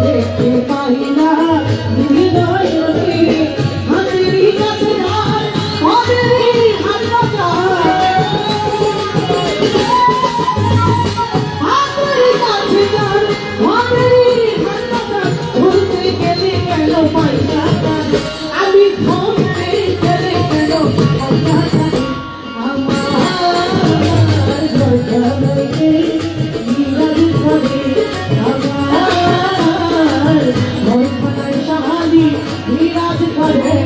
দেখতে পাই না হৃদয়কে হাতেরই কাছে আর ওদেরই হাতটা হাতেরই কাছে আর ওদেরই হাতটা ধরতে গেলে কেন পাই না আমি ধরতে গেলে কেন পাই না আমার ঘরকে বিরাজ করে আমার ঘরখানায় শাহালি বিরাজ করে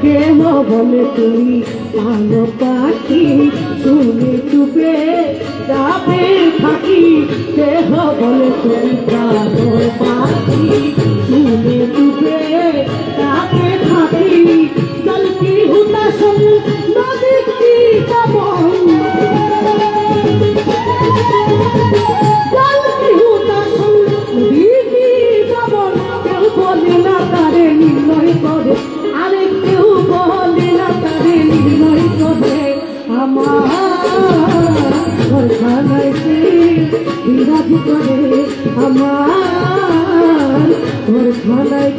কেন বলে তুমি আলো পাখি শুনে চুপে যাবে থাকি কেহ বলে তুমি আলো পাখি শুনে চুপে যাবে থাকি জল কি হুতাশন নদী কি পাবন জল কি হুতাশন নদী কি পাবন কেউ বলে না তারে নির্ণয় করে আরে কেউ বলে না তারে নির্ণয় করে আমার ঘরখানায় বিরাজ করে আমার ঘরখানায়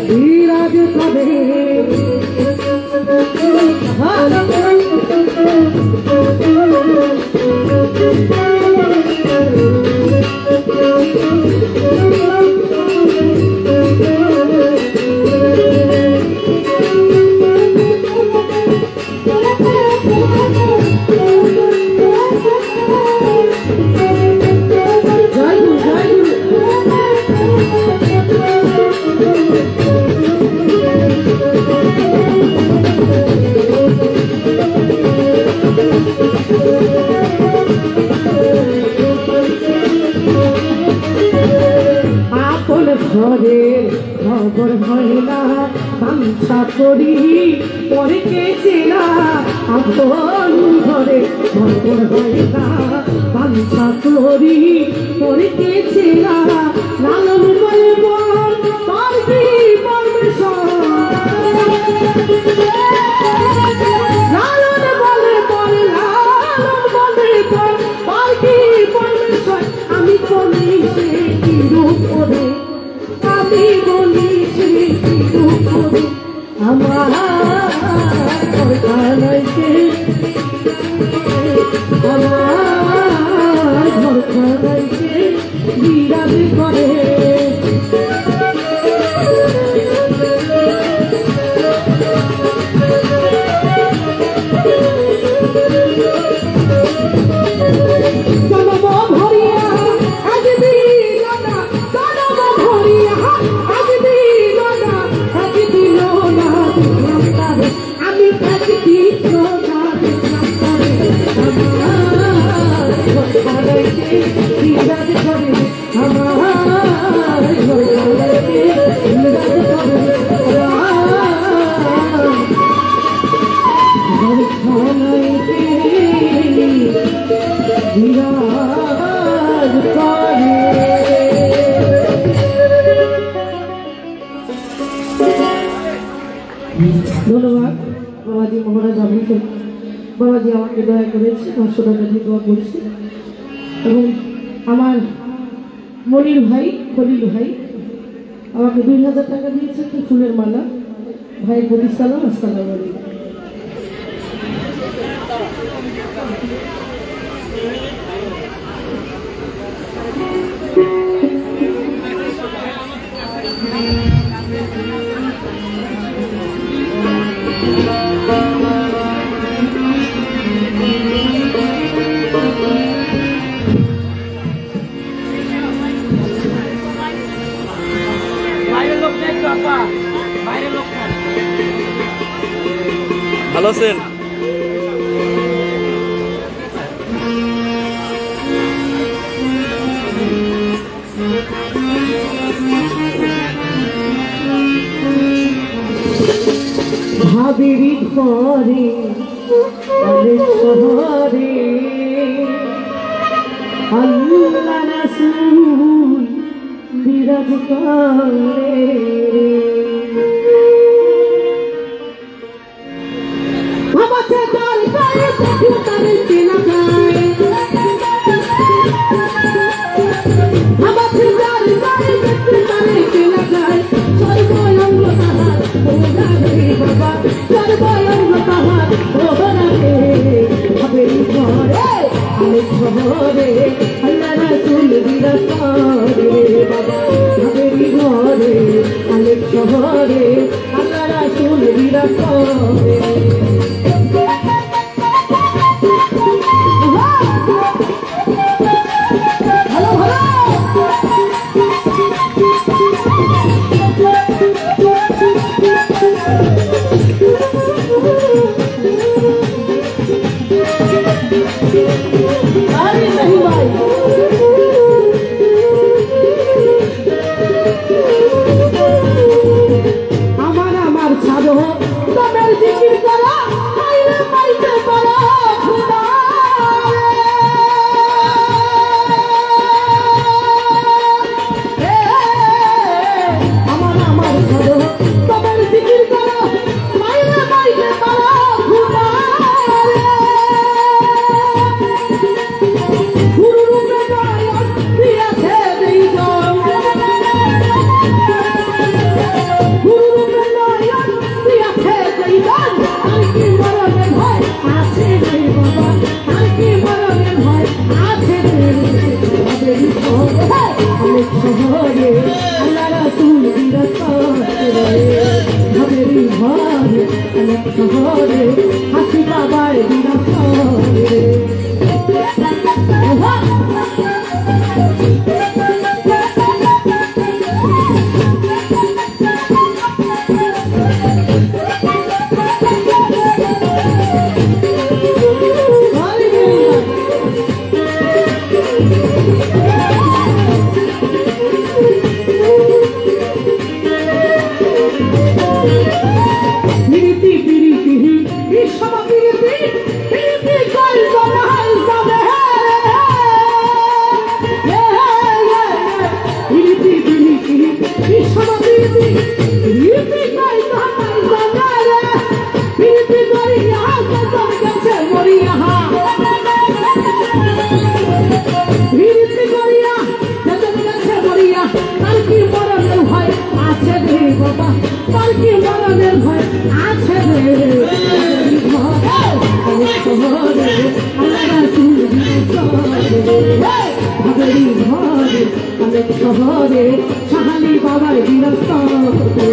বিরাজ করে ঘরের খবর হয় না বাঞ্ছা করি পরে কে চেনা আপন ঘরে খবর হয় না বাঞ্ছা করি পরে কে চেনা লালন বলে বল তার কি পারমিশন লালন বলে বল লালন বলে বল তার কি পারমিশন আমি বলি সে কি রূপ করে আমি বলি আমার ঘরখানায় বিরাজ করে ধন্যবাদ বাবাজি মহারাজ। আমি বাবাজি আমাকে দয়া করেছে 500 টাকা দিয়ে দোয়া করেছে এবং আমার মনির ভাই খলিল ভাই আমাকে 2000 টাকা দিয়েছে একটি ফুলের মালা। ভাই বলি সালাম, আসসালামু আলাইকুম। ভালো আছেন? ঘরে অনেক শহরে আল্লাহ রাসূল বিরাজ করে আমাকে তার গায়ে দেখে তার চেনা গায়ে আমাকে তার গায়ে দেখে তার চেনা গায়ে সর্বঙ্গ তাহার ওরা রে বাবা সর্বঙ্গ তাহার ওরা রে হবে ঘরে অনেক শহরে আল্লাহ রাসূল বিরাজ করে বাবা হবে ঘরে অনেক শহরে আল্লাহ রাসূল বিরাজ করে হাসি বাবার বিরাজ করে শহরে শাহালি বাবার বিরাজ করে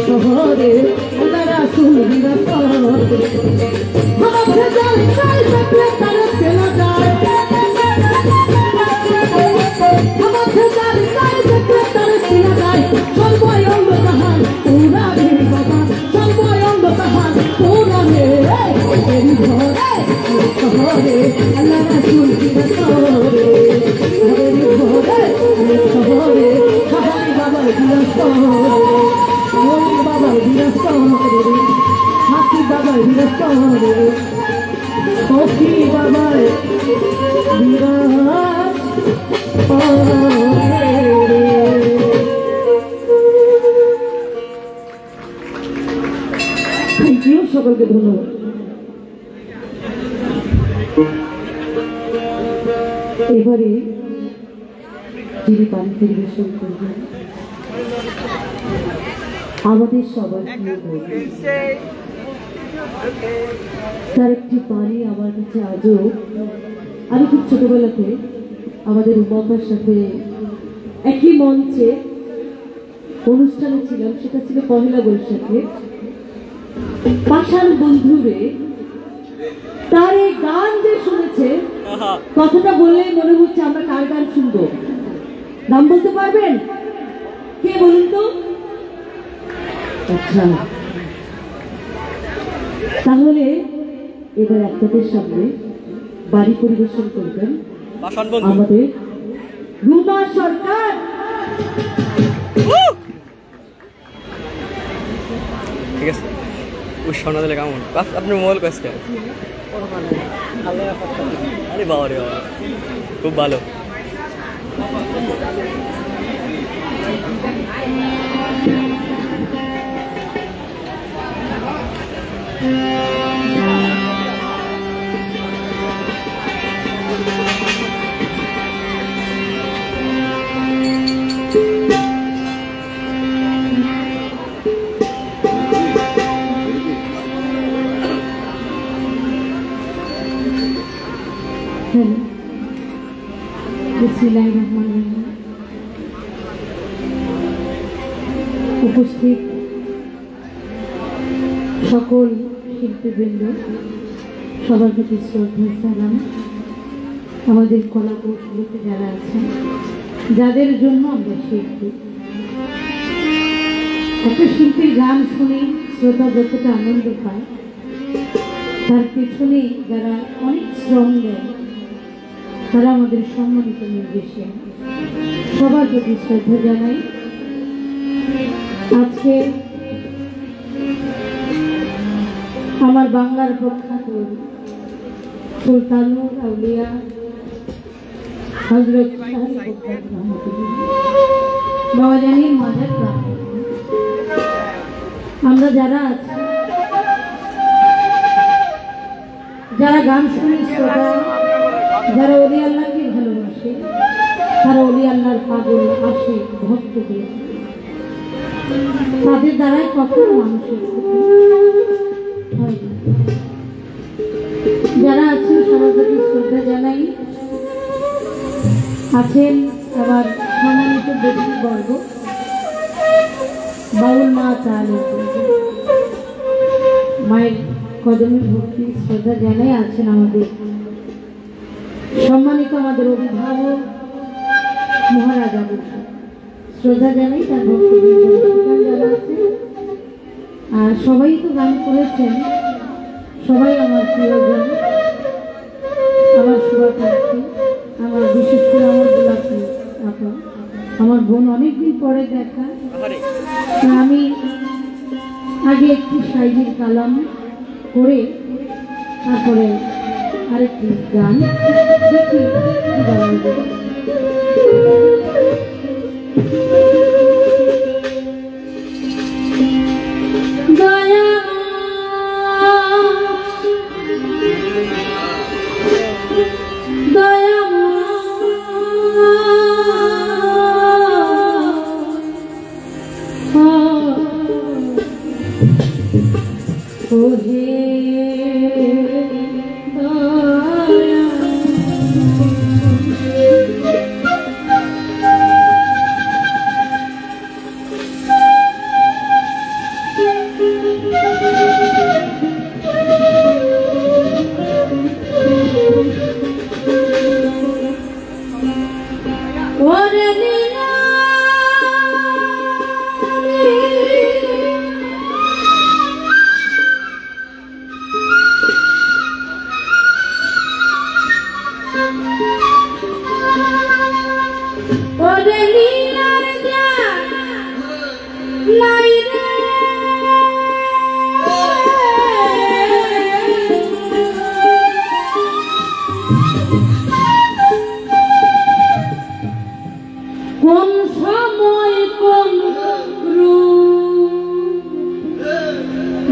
শহরে আল্লাহ রাসূল বিরাজ করে আমাকে যাই যাই দেখলে তার চেনা যায় আমাকে যাই যাই দেখলে তার চেনা যায় সর্বঙ্গ তাহার ওরা রে বাবা সর্বঙ্গ তাহার ওরা রে ঘরে শহরে আল্লাহ রাসূল বিরাজ করে ঘরে শহরে শাহালি বাবার বিরাজ করে বাবা বিরাজ করে হাসি বাবা বিরাজ করে সখী বাবা বিরাজ করে থ্যাংক ইউ, সকলকে ধন্যবাদ। এবারে যিনি গান পরিবেশন করবেন আমাদের সবার তার একটি বাণী আমার কাছে আজও, আমি খুব ছোটবেলাতে আমাদের উমাপার সাথে একই মঞ্চে অনুষ্ঠানে ছিলাম, সেটা ছিল পহেলা বৈশাখে। পাষাণ বন্ধুরে তার এই গান যে শুনেছে, কথাটা বললেই মনে হচ্ছে আমরা কার গান শুনবো। নাম বলতে পারবেন? কে বলুন তো? আচ্ছা, তাহলে এবার আপনাদের সামনে বাড়ি পরিবেশন করবেন আমাদের রুমা সরকার। ঠিক আছে, ওই শোনা দিলে কেমন? আপনার মোবাইল কাজ কেন? আরে বাবা রে বাবা, খুব ভালো। উপস্থিত সকল শিল্পীবৃন্দ, সবার প্রতি শ্রদ্ধা সালাম। আমাদের কলা কৌশলীতে যারা আছেন, যাদের জন্য আমরা শিল্পী, একটা শিল্পীর গান শুনে শ্রোতা যতটা আনন্দ পায়, তার পেছনে যারা অনেক শ্রম দেয় তারা আমাদের সম্মানিত নির্দেশে সবার প্রতি শ্রদ্ধা জানাই। আজকে আমার বাংলার প্রখ্যাত সুলতানুল আউলিয়া হযরত বাবা জানির মাজার প্রাণ, আমরা যারা আছি, যারা গান শুনি শ্রোতা, যারা ওলি আল্লাহকে ভালোবাসে, তারা ওলি আল্লাহর পাগল আসে ভক্ত হয়ে, তাদের দ্বারাই কখনো মানুষের হয় না। যারা আছেন সবার প্রতি শ্রদ্ধা জানাই। আছেন আমার সম্মানিত ব্যক্তিবর্গ, বাউল মা তাহলে মায়ের কদমে ভক্তি শ্রদ্ধা জানাই। আছেন আমাদের সম্মানিত আমাদের অভিভাবক মহারাজা, শ্রদ্ধা জানাই তার ভক্তি যারা আছে। আর সবাই তো গান করেছেন, সবাই আমার প্রিয়জন, আমার শুভাকাঙ্ক্ষী, আমার বিশেষ করে আমার গোলাপি আপা, আমার বোন, অনেকদিন পরে দেখা। আমি আগে একটি সাইজির কালাম করে তারপরে আরেকটি গান দেখি গাওয়া যায়।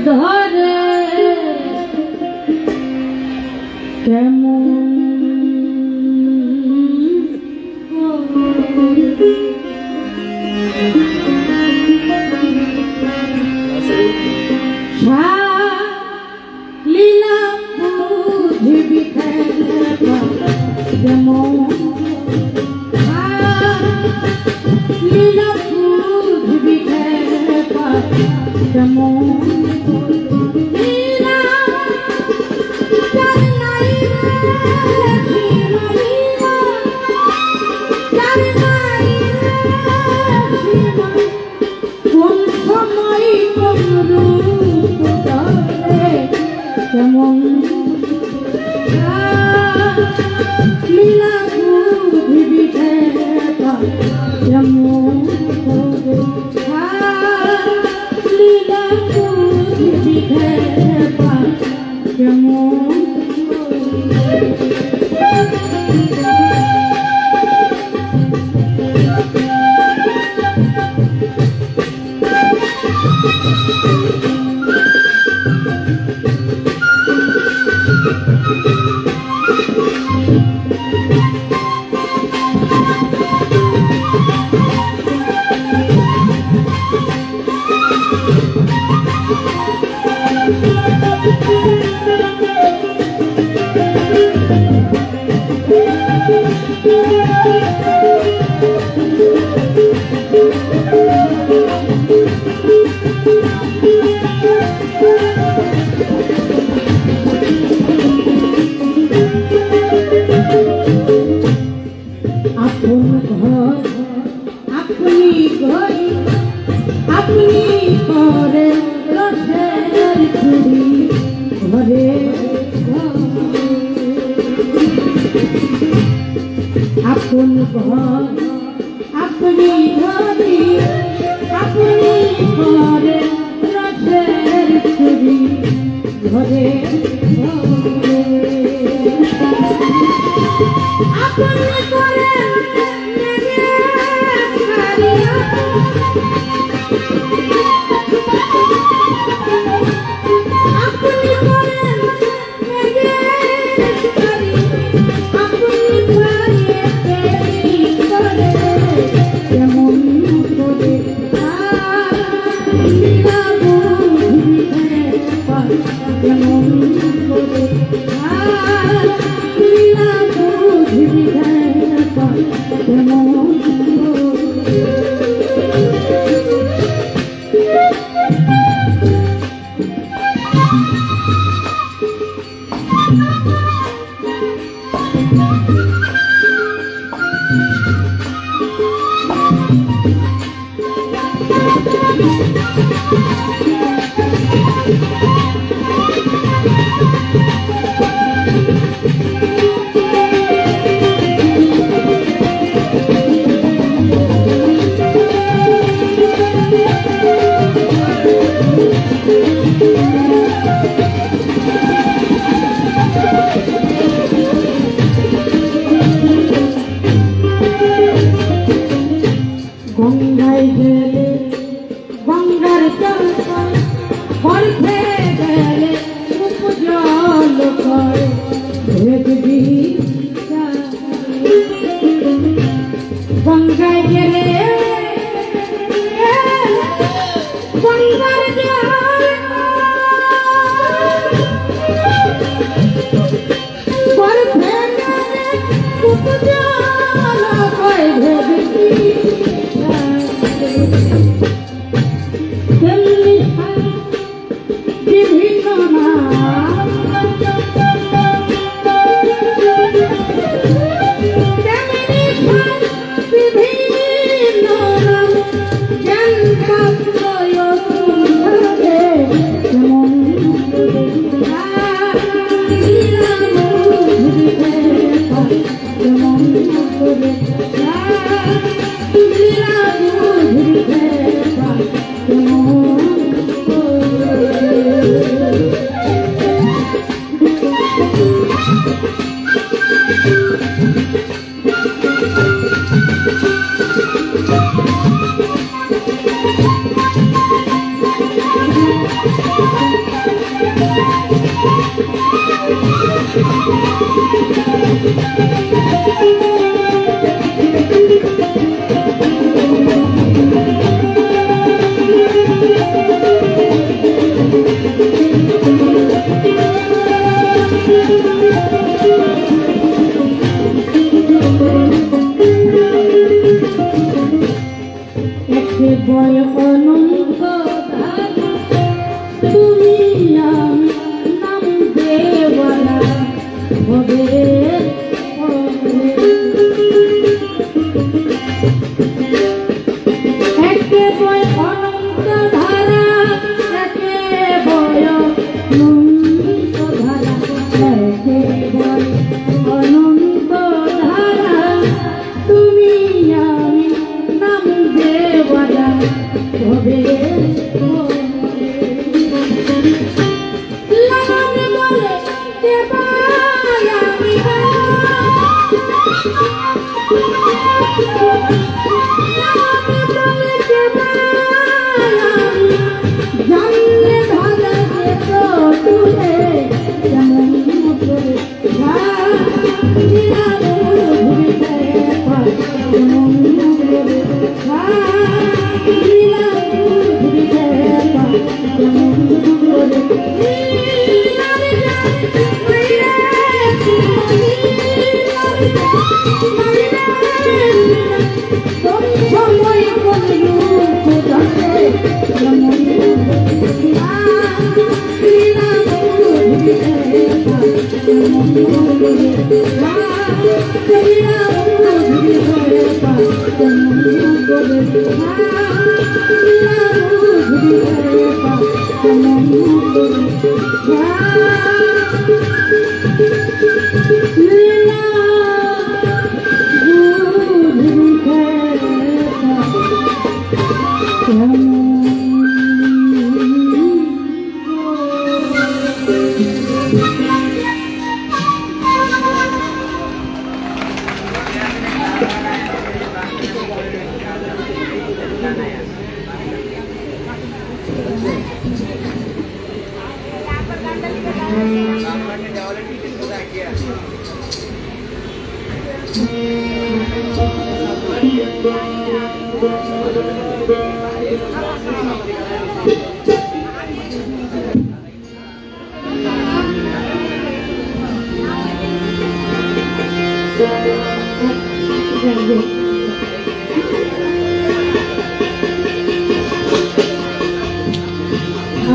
ধর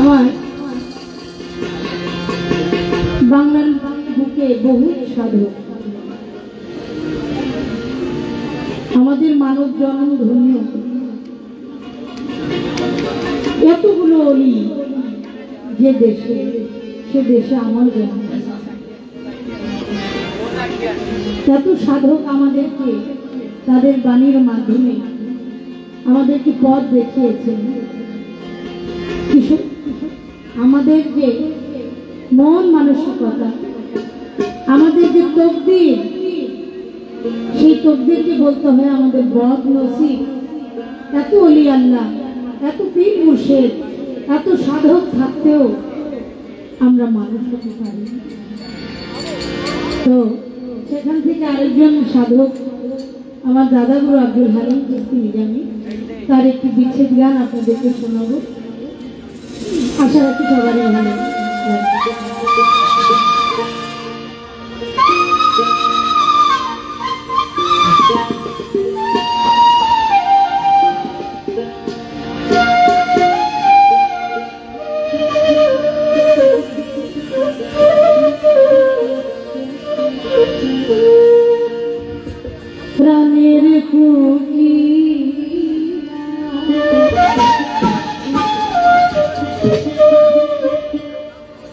আমার বাংলার বুকে বহু সাধক, আমাদের মানব জন্ম ধন্য, এতগুলো অলি যে দেশে, সে দেশে আমার জন্ম। এত সাধক আমাদেরকে তাদের বাণীর মাধ্যমে আমাদেরকে পথ দেখিয়েছেন। আমাদের যে মন মানসিকতা, আমাদের যে তকদির, সেই তকদিরকে বলতে হয় আমাদের বদ নসিব। এত অলি আল্লাহ, এত পীর মুর্শিদ, এত সাধক থাকতেও আমরা মানুষ হতে পারি। তো সেখান থেকে আরেকজন সাধক, আমার দাদাগুরু আব্দুল হালিম চিশতি নিজামী, তার একটি বিচ্ছেদ গান আপনাদেরকে শোনাবো। আশা রাখি সবারই ভালো লাগবে। প্রাণের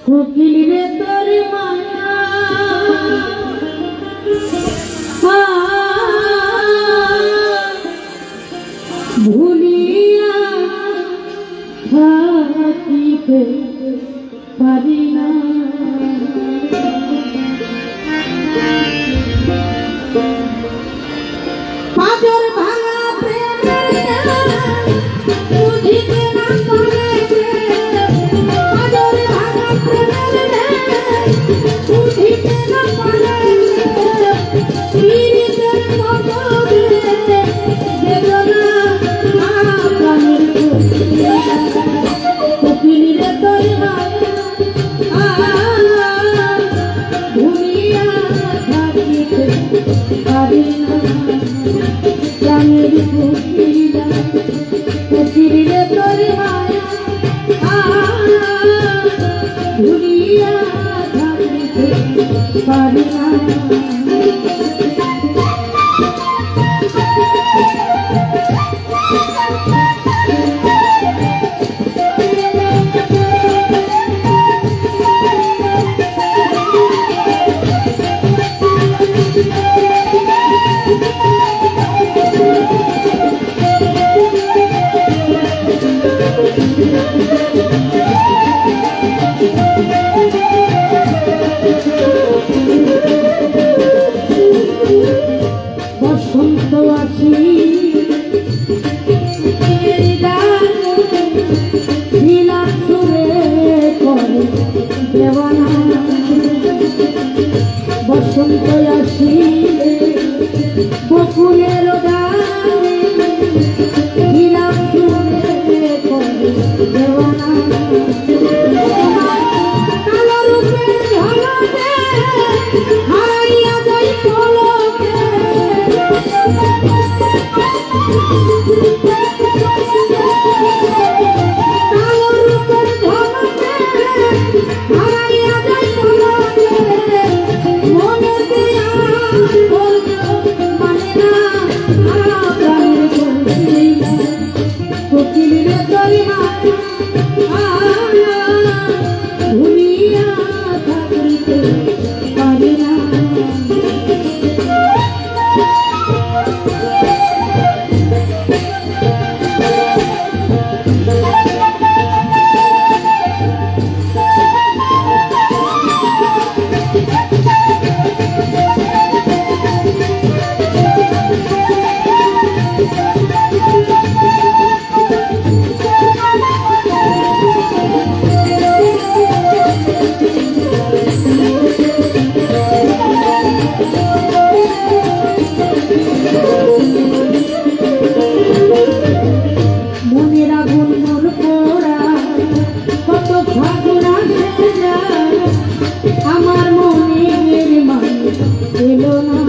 কোকিল রে তোর মায়া ভুলিয়া থাকিতে পারি না। পাজর ভাঙা প্রেমের বুঝিতে না পারে, পাজর ভাঙা প্রেমের বুঝিতে না পারে, পীড়িতের মতরে বেদনা প্রাণের কোকিল রে তোর মায়া ভুলিয়া থাকিতে পারি না। প্রাণের কোকিল রে তোর মায়া ভুলিয়া থাকিতে পারি না। দেওয়ানা বসন্ত আসিলে বকুলের ডালে বিলাপ শুনে পড়ে দেওয়ানা কালো রূপের ঝলকে হারাইয়া যাই পলকে কালো রূপের ঝলকে হারাইয়া যাই পলকে মনেতে আর মানে না প্রাণের কোকিলের তরি মায়া ভুলিয়া থাকিতে পারি না মনের আগুন মন পোড়া কত ফাগুন আসে যায় আমার মনের মানুষ এলো না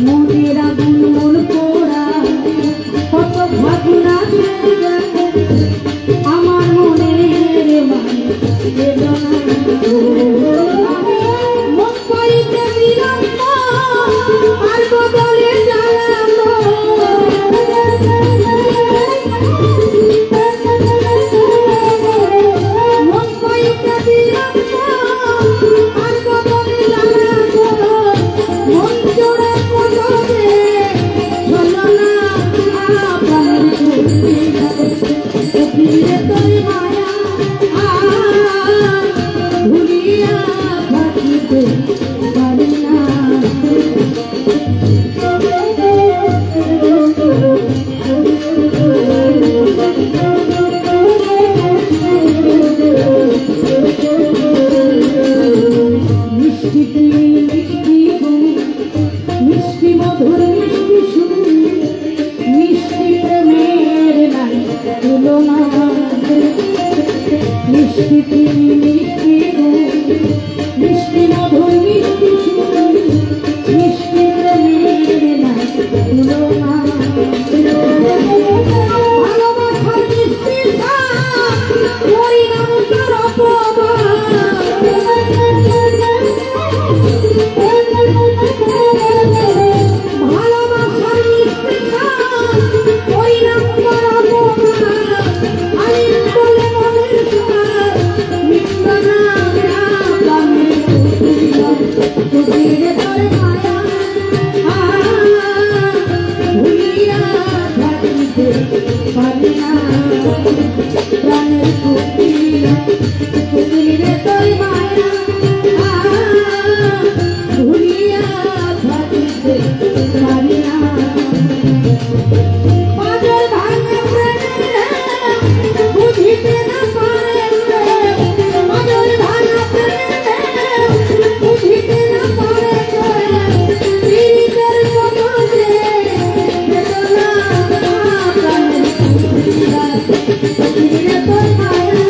মনের আগুন মন পোড়া কত ফাগুন আসে যায় আমার মনের মানুষ এলো না মন পাইতে বিলম্ব আর বদলে জ্বালানো মন পাইতে বিলম্ব আর বদলে জ্বালানো মন জোড়া পদে হলো না প্রাণের কোকিলে তোর মায়া ভুলিয়া থাকিতে পারি না মিষ্টি মিষ্টি মিষ্টি মধুর মিষ্টি সুর মিষ্টি প্রেমের নাই তুলনা মিষ্টি মিষ্টি মিষ্টি মধুর মিষ্টি সুর মিষ্টি প্রেমের নাই তুলনা ভালোবাসার মিষ্টি পরিণাম তার ভালোবাসার মিষ্টি পরিণাম তার আলিম বলে মনের মিষ্টনা কোকিলে তোর মায়া ভুলিয়া থাকিতে পারি না প্রাণের কোকিলে তোর মায়া ভুলিয়া থাকিতে পারি না পাগল ভাঙে প্রেমে বুঝিতে না পারে পাগল ভাঙে প্রেমে বুঝিতে না পারে পীড়িতের কবরে বেদনা প্রাণের কোকিলে তোর মায়া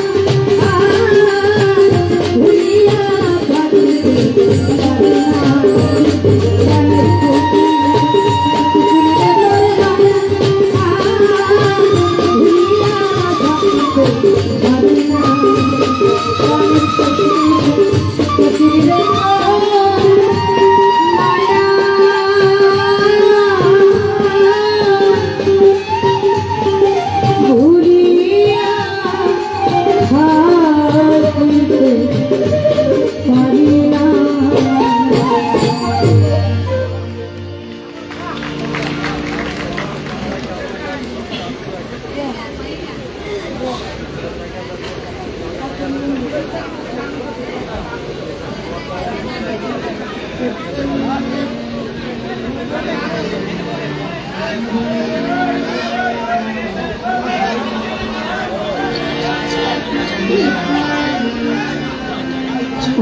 ভুলিয়া থাকিতে পারি না প্রাণের কোকিলে তোর মায়া ভুলিয়া থাকিতে পারি না প্রাণের কোকিলে মায়া ভুলিয়া থাকিতে পারি না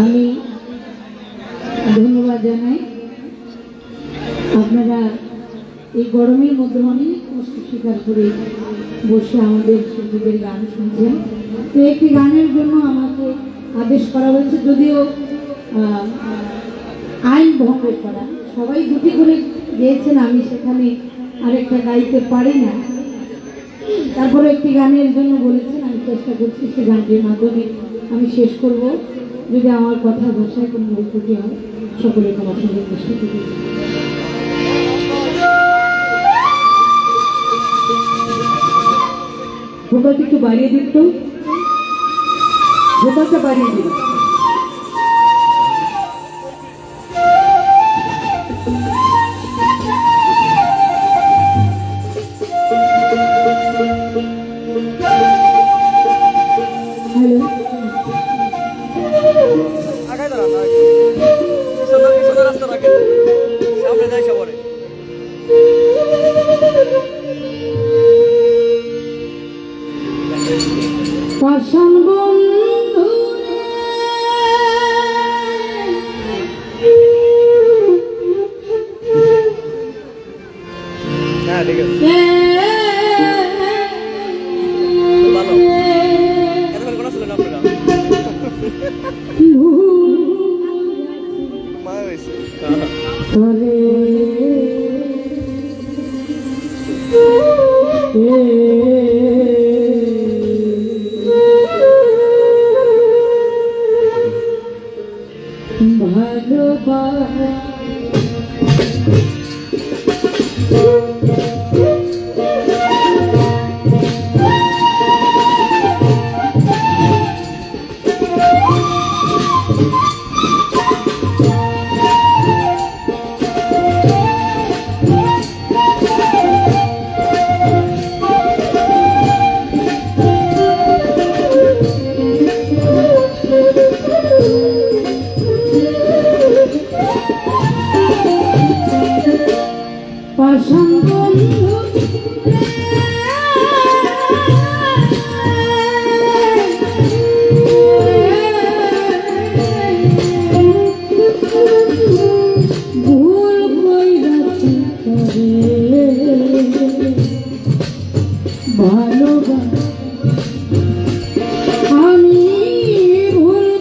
আমি ধন্যবাদ জানাই, আপনারা এই গরমের মধ্যে অনেক কষ্ট স্বীকার করে বসে আমাদের শিল্পীদের গান শুনছেন। তো একটি গানের জন্য আমাকে আদেশ করা হয়েছে, যদিও আইন ভঙ্গ করা, সবাই দুটি করে গিয়েছেন, আমি সেখানে আরেকটা গাইতে পারি না, তারপরে একটি গানের জন্য বলেছেন, আমি চেষ্টা করছি সে গানটির মাধ্যমে আমি শেষ করব। যদি আমার কথা ভাষায় কোনো ভুল ত্রুটি হয়, সকলের ক্ষমা সুন্দর চেষ্টা করি। ভোকালটা একটু বাড়িয়ে দিত, ভোকালটা বাড়িয়ে দিল। পাষাণ বন্ধু হ্যাঁ ঠিক আছে ভালো এতক্ষণ কোন ছিলেন আপনারা মা হয়েছে পাষাণ বন্ধু ভুল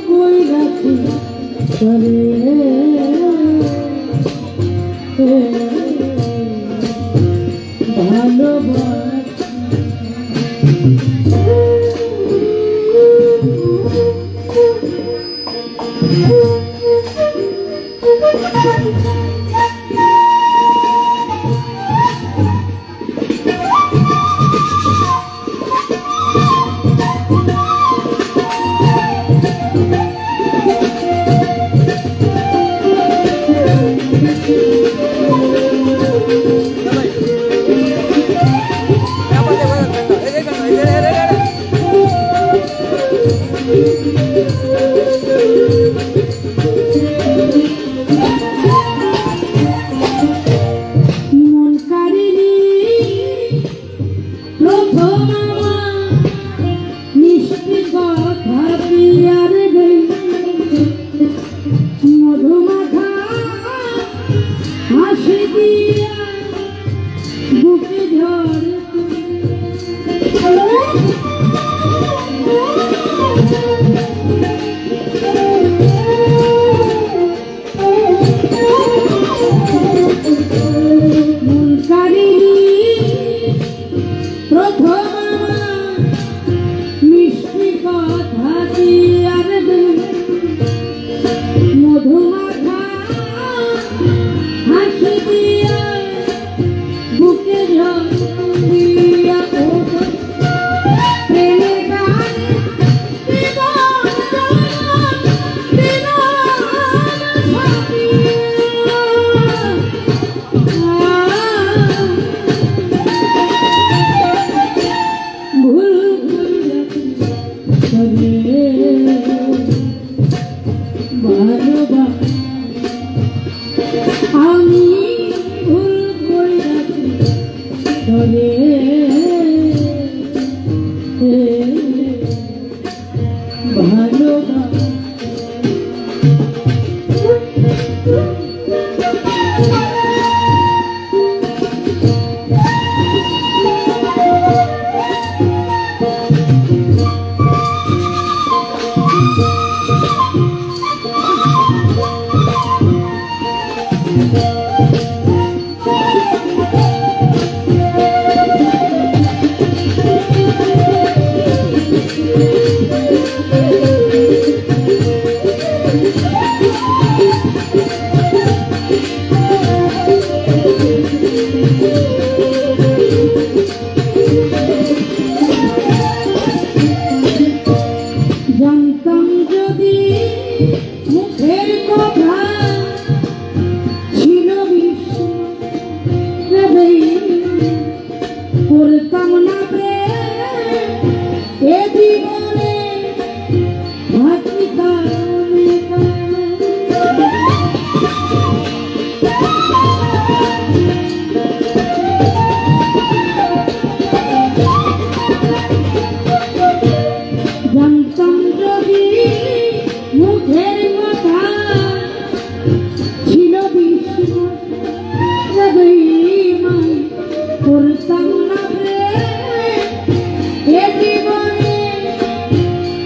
কইরাছি তরে ভালোবাসা, আমি ভুল কইরাছি তরে ভালোবাসি জানতাম যদি মুখের কথা ছিল করতাম না এ জীবনে জানতাম যদি মুখের কথা ছিল করতাম না এ জীবনে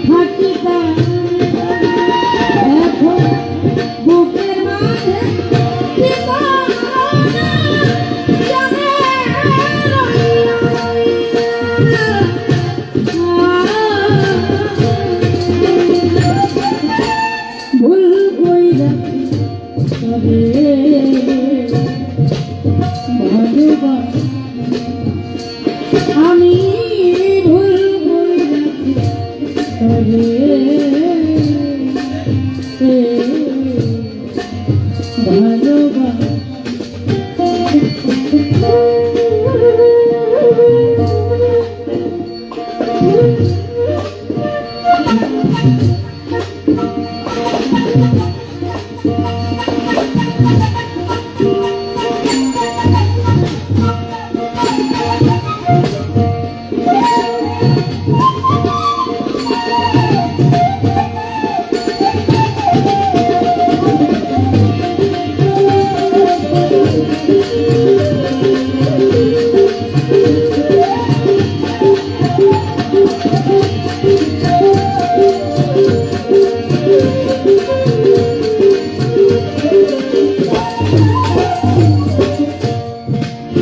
থাকিতাম এখন বুকের মাঝে ভুল কইরা তবে ভালোবাসি আমি ভুল কইরা তবে ভালোবাসি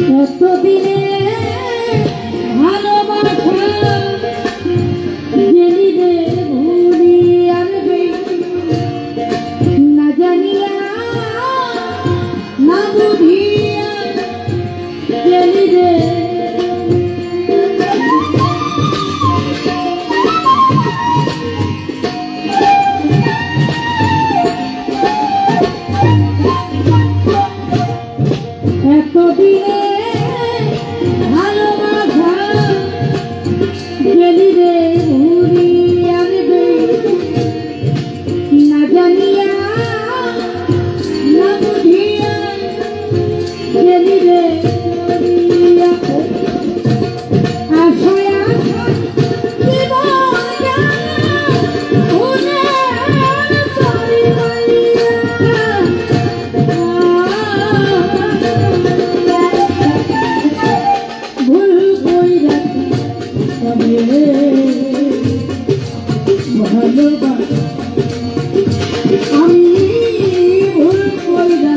কতদিনে ভালোবাসা জেনি রে ভুলি আনবে না জানিয়া না বুঝিয়া জেনি রে এতদিনে ভালোবাসা গেলি রে ভুলি আনবে না জানিয়া না বুঝিয়া গেলি রে আশায় আশা আমি ভুল কইরা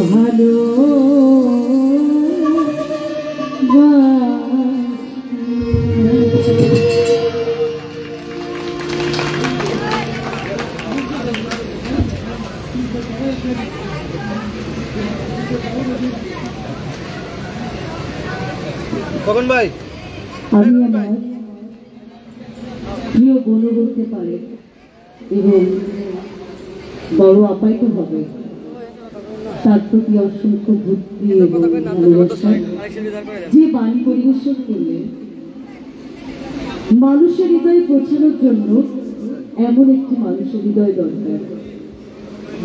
ভালো কখন ভাই আমি আমার প্রিয় বোনও বলতে পারে এবং বড় আপাইতে হবে, তার প্রতি অসংখ্য ভক্তি এবং ভালোবাসা। যে বাণী পরিবেশন করলেন মানুষের হৃদয়ে পৌঁছানোর জন্য এমন একটি মানুষের হৃদয় দরকার,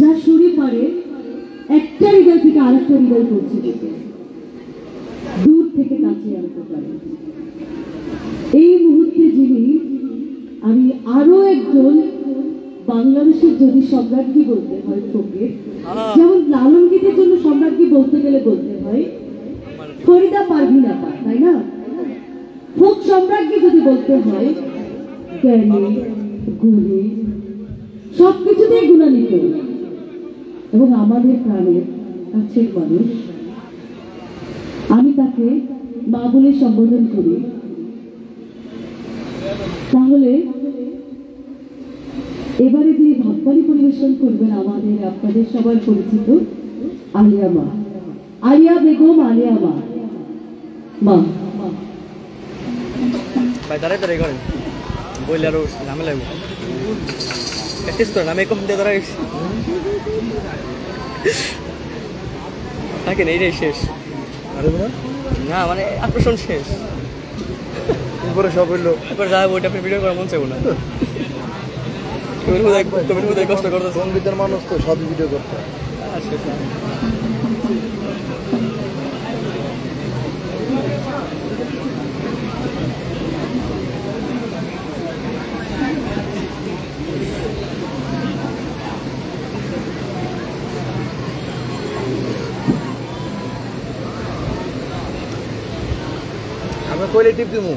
যার সুরে পারে একটা হৃদয় থেকে আরেকটা হৃদয় পৌঁছে যেতে, দূর থেকে কাছে আনতে পারে। এই মুহূর্তে যিনি, আমি আরো একজন বাংলাদেশের যদি সম্রাজ্ঞী বলতে হয় ফকির, যেমন লালন গীতের জন্য সম্রাজ্ঞী বলতে গেলে বলতে হয় ফরিদা পারভিন আপা, তাই না? ফোক সম্রাজ্ঞী যদি বলতে হয় জ্ঞানী গুণী সবকিছুতেই গুণান্বিত এবং আমাদের প্রাণের কাছের মানুষ। আমি তাকে মা বলে সম্বোধন করি। তাহলে এবারে যে ভাববাড়ি পরিবেশন করবেন আমাদের আপনাদের সবার পরিচিত আলিয়া মা, আলিয়া বেগম, আলিয়া মা। মা ভাই দাঁড়াই দাঁড়াই করেন বললে আরো ঝামেলা লাগবো। প্র্যাকটিস করেন, আমি কখন দিয়ে দাঁড়াই থাকেন, এইটাই শেষ। না মানে আকর্ষণ শেষ, এরপরে সব হইলো এরপর যা ওইটা আপনি ভিডিও করা মন চাইবো না। তুমি বোধহয় কষ্ট করতেছো, সঙ্গীতের মানুষ তো সব ভিডিও করতে হয়। আমি কইলে টিপ দিমু।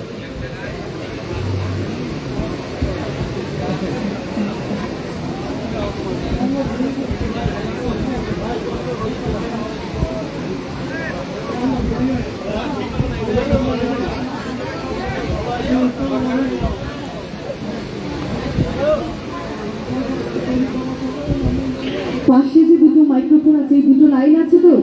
পাশে যে দুটো মাইক্রোফোন আছে, এই দুটো লাইন আছে তো,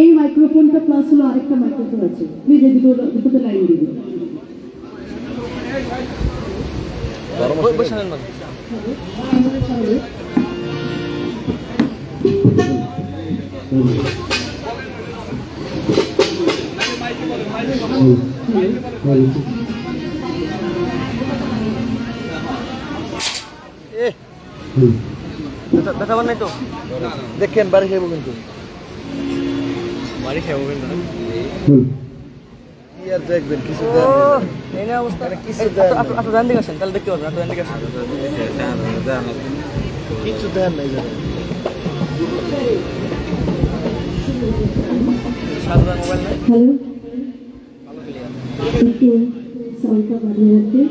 এই মাইক্রোফোনটা প্লাস হলো আরেকটা মাইক্রোফোন আছে, প্লিজ এই দুটোতে লাইন দিবে। বসালেন মানে ব্যথা নাই তো, দেখেন বাড়ি খাইব কিন্তু বাড়ি খাবো কিন্তু কি আর দেখবেন কিছু এই না অবস্থা। কিছু আপনি ডান দিকে আসেন, তাহলে দেখতে পারবেন। আপনি ডান দিকে আসেন, কিছু দেন নাই জানেন। সাজদার মোবাইল নাই, হ্যালো, ভালো ক্লিয়ার। একটু সাউন্ডটা বাড়িয়ে রাখবেন।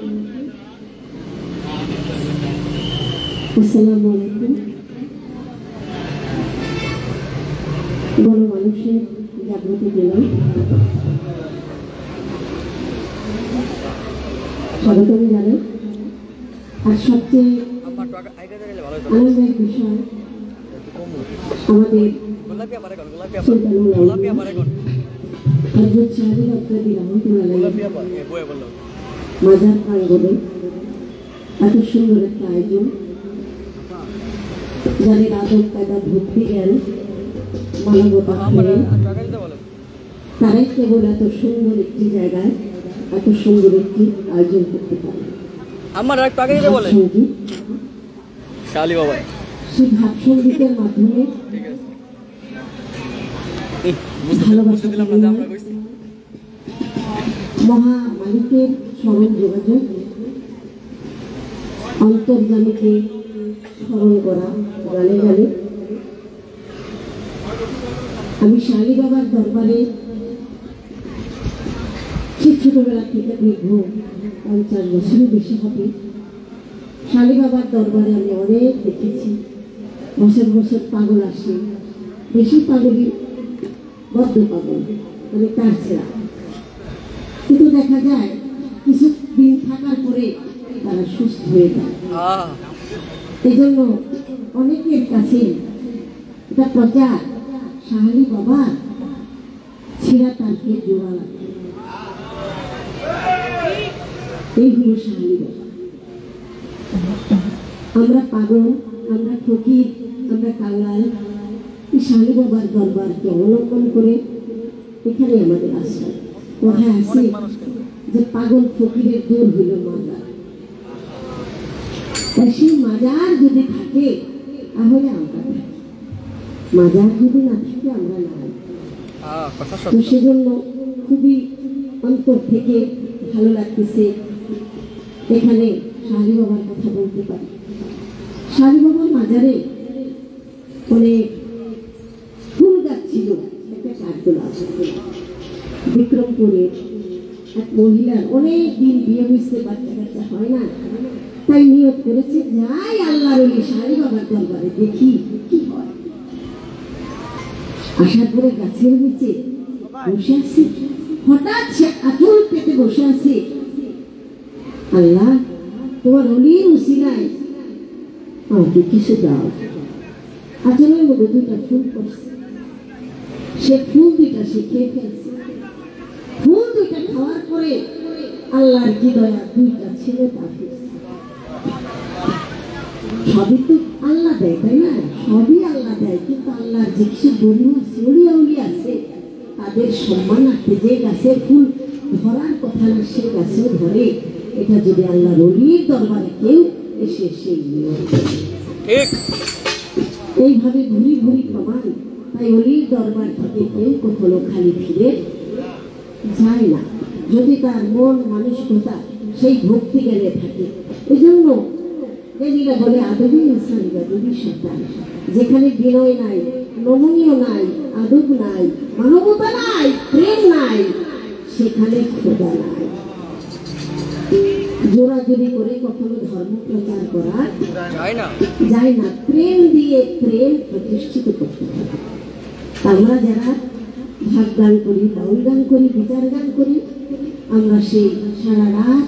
আসসালামু আলাইকুম। বড় মানুষের জাগ্রত দিলাম, স্বাগতম জানাই। আর সবচেয়ে আমার টাকা আইগা দিলে ভালো হতো। আনন্দের বিষয় আমাদের গোলাপি আমারে কোন, সুলতানুল গোলাপি আউলিয়া আমারে কোন, হযরত শাহজালাল আবরারি রহমাতুল্লাহ আলাইহি এ বয়ে বললো মাজার প্রাঙ্গণে এত সুন্দর একটা আয়োজন, যাদের আদব কায়দা ভক্তি জ্ঞান মানবতা আমার প্রেম, টাকা দিতে বলেন। তারাই কেবল এত সুন্দর একটি জায়গায় এত সুন্দর একটি আয়োজন করতে পারে। আমার আর টাকা দিতে বলেন সঙ্গীত, শালি বাবা, সেই ভাব সঙ্গীতের মাধ্যমে ঠিক আছে। বুঝতে দিলাম না যে আমরা কইছি। মহা মালিকের স্মরণ যোগাযোগ, অন্তর্জামীকে স্মরণ করা গানে গানে। আমি শালি বাবার দরবারে সে ছোটবেলা থেকে দীর্ঘ 50 বছরের বেশি হবে। শালি বাবার দরবারে আমি অনেক দেখেছি, বছর বছর পাগল আসে, বেশি পাগলই বদ্ধ পাগল, মানে তার ছেড়া। কিন্তু দেখা যায় কিছু দিন থাকার পরে তারা সুস্থ হয়ে যায়। এই জন্য অনেকের কাছে এটা প্রচার শাহালি বাবা ছিঁড়া তারকে জোড়া লাগে, এই হলো শাহালি বাবা। আমরা পাগল, আমরা ফকির, আমরা কাঙ্গাল, এই শাহালি বাবার দরবারকে অবলম্বন করে এখানে আমাদের আশ্রয়। কথায় আছে যে পাগল ফকিরের দূর হইল মাজার। তাই সেই মাজার যদি থাকে তাহলে আমরা থাকি, মাজার যদি না থাকে আমরা নাই। তো সেজন্য খুবই অন্তর থেকে ভালো লাগতেছে এখানে শাহালি বাবার কথা বলতে পারি। শাহালি বাবার মাজারে অনেক ফুল গাছ ছিল, একটা কাঠগোলা বিক্রমপুরে এক মহিলার অনেক দিন বিয়ে হয়েছে, বাচ্চা কাচ্চা হয় না, তাই নিয়ত করেছে যাই আল্লাহর ওই শাহালি বাবার দরবারে দেখি কি হয়। আসার পরে গাছের নিচে বসে আছে, হঠাৎ সে আঁচল পেতে বসে আছে, আল্লাহ তোমার অলির উসিলায় আমাকে কিছু দাও। আঁচলের মধ্যে দুটা ফুল পড়ছে, সে ফুল দুইটা সে খেয়ে ফেলছে। ফুল দুইটা খাওয়ার পরে আল্লাহর কি দয়া, দুইটা ছেলে তার সবই তো আল্লাহ দেয়, তাই না? সবই আল্লাহ দেয়, কিন্তু আল্লাহর যে কিছু বন্ধু আছে, অলি আছে, তাদের সম্মানার্থে যে গাছের ফুল ধরার কথা না সে গাছেও ধরে। এটা যদি আল্লাহর অলির দরবারে কেউ এসে সেই এইভাবে ঘুরি ঘুরি প্রমাণ। তাই অলির দরবার থেকে কেউ কখনো খালি ফিরে যায় না, যদি তার মন মানসিকতা সেই ভক্তি জ্ঞানে থাকে। এই জন্য এদিকে বলে আদবী ইনসান গাদবী শয়তান, যেখানে বিনয় নাই, নমনীয় নাই, আদব নাই, মানবতা নাই, প্রেম নাই, সেখানে খোদা নাই। জোরাজোরি করে কখনো ধর্ম প্রচার করা যায় না, প্রেম দিয়ে প্রেম প্রতিষ্ঠিত করতে হবে। আমরা যারা ভাগ গান করি, বাউল গান করি, বিচার গান করি, আমরা সেই সারা রাত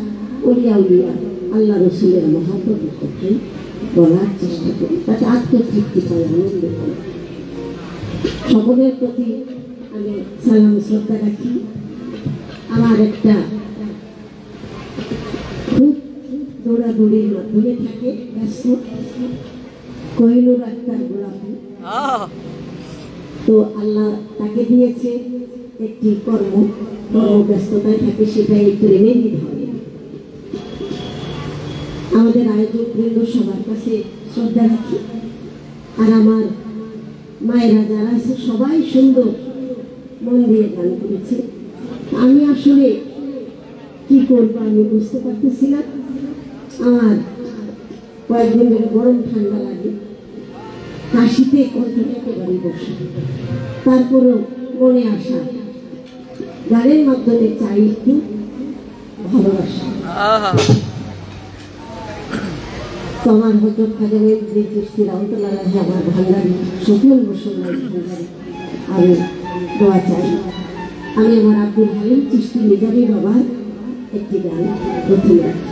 উলিয়া উলিয়া আল্লাহ রসুলের মহাপ্রভুর কথাই বলার চেষ্টা করি, তাতে আত্মতৃপ্তি পাই, আনন্দ পাই। সকলের প্রতি আমি সালাম শ্রদ্ধা রাখি। আমার একটা খুব দৌড়াদৌড়ির মাধ্যমে থাকে ব্যস্ত কোহিনুর আক্তার গোলাপি, তো আল্লাহ তাকে দিয়েছে একটি কর্মব্যস্ততায় থাকে, সেটাই প্রেমেরই ধরে। আমাদের আয়োজক বৃন্দ সবার কাছে শ্রদ্ধা রাখি। আর আমার মায়েরা যারা আছে সবাই সুন্দর মন দিয়ে গান করেছে। আমি আসলে কি করবো আমি বুঝতে পারতেছি না। আমার কয়েকদিন ধরে গরম ঠান্ডা লাগে, কাশিতে কণ্ঠটা একেবারে বসে, তারপরেও মনে আসা গানের মাধ্যমে চাই একটু ভালোবাসা। তো আমার হজরত খাজা মঈনুদ্দিন চিশতি রহমাতুল্লাহ আলাইহি আমার ভান্ডারী সফল মুসলমান ভান্ডারী, আমি দোয়া চাই। আমি আমার আব্দুল হালিম চিশতি নিজামী বাবার একটি গান প্রথমে রাখি।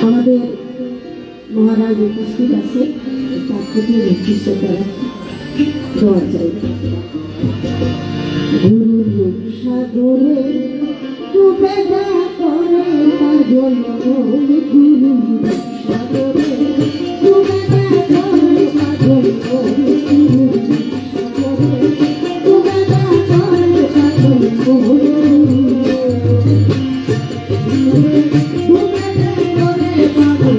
আমাদের মহারাজ উপস্থিত আছে, তার প্রতি নির্দিষ্টতা দোয়া চাই। গুরু সাগরে ডুবে করে পাগল, গুরু সাগরে ডুবে করে পাগল, গুরু সাগরে ডুবে করে পাগল,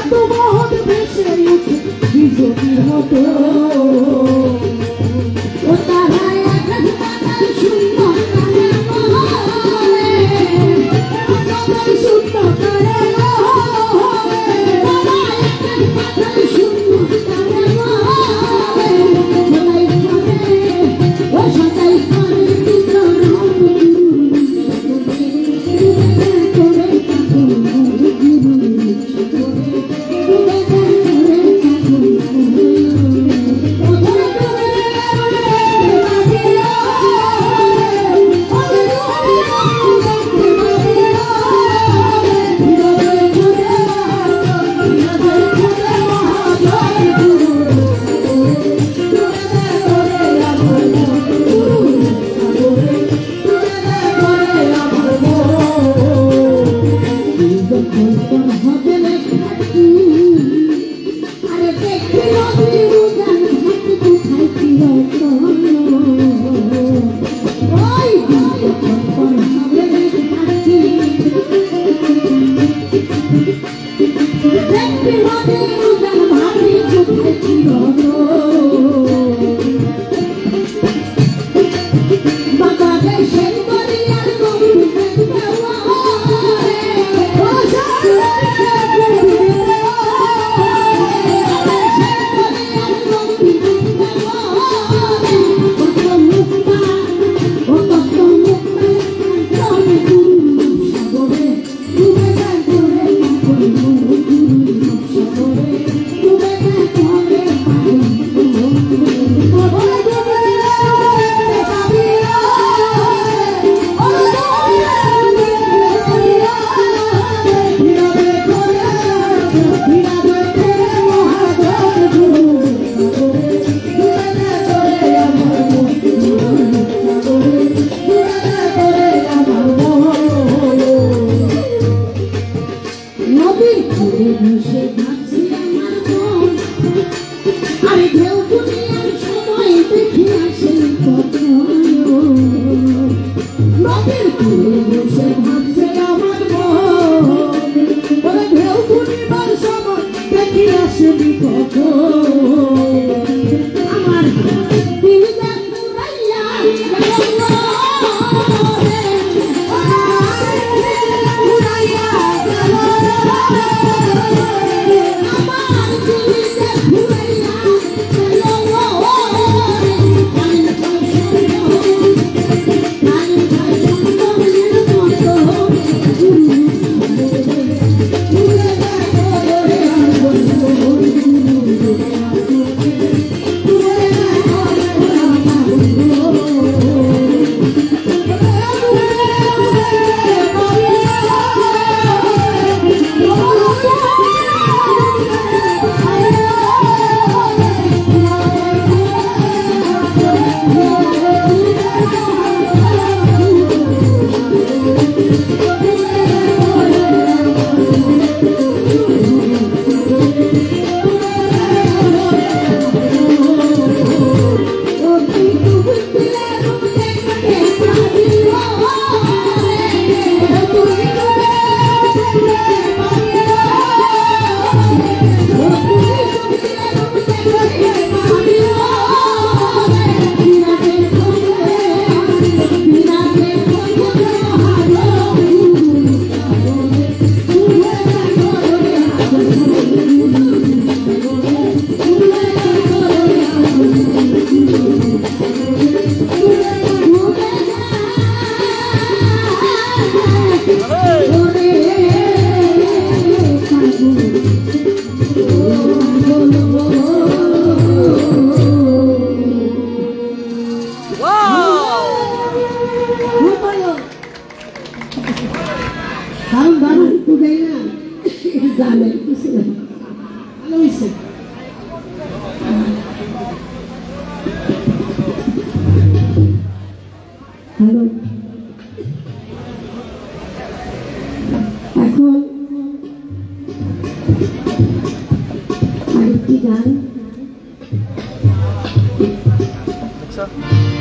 এত মহৎ ভেসে উঠে বিজয়ীর মতো ও তারা এক পাতাল শূন্য কালে মহলে পাতাল শূন্য কালে মহলে তারা এক পাতাল শূন্য কালে মহলে ও সদাই করে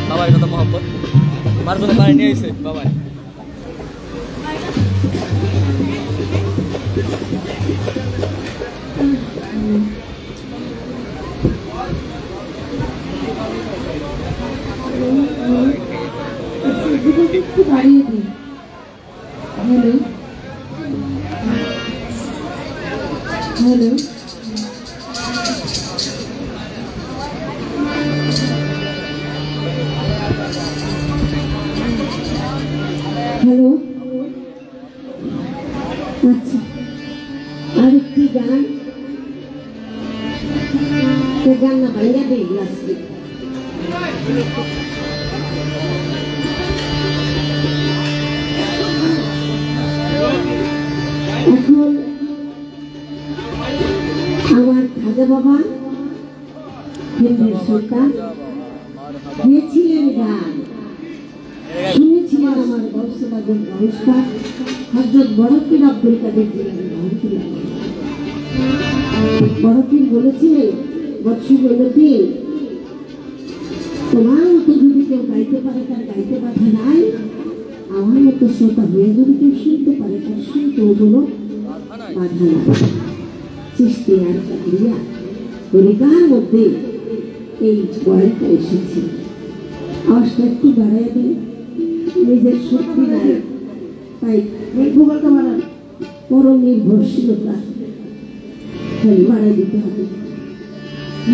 বাবার কথা মহব্বত মার জন্য পানি নিয়ে এসে বাবাই বাড়িয়ে দিই। হ্যালো হ্যালো হ্যালো আচ্ছা আরেকটি গান গান না ভাইয়া দিয়ে আসছি এখন আমার খাজা বাবা কেন্দ্রের সরকার গিয়েছিলেন গান শুনেছিলেন আমার গৌসবাদের নমস্কার হযরত বড়পীর আব্দুল কাদের জিলানী রহমাতুল্লাহ বড়পীর বলেছিলেন বৎসবলতি তোমার মতো যদি কেউ গাইতে পারে তার গাইতে বাধা নাই, আমার মতো শ্রোতা হয়ে যদি কেউ শুনতে পারে তার শুনতেও কোনো বাধা নাই। সৃষ্টি আর চাকরিয়া তরিকার মধ্যে এই বয়ানটা এসেছে। আওয়াজটা একটু বাড়াই দেন, নিজের শক্তি নাই তাই ভূগোলটা বাড়ান, পরম নির্ভরশীলতা বাড়াই দিতে হবে।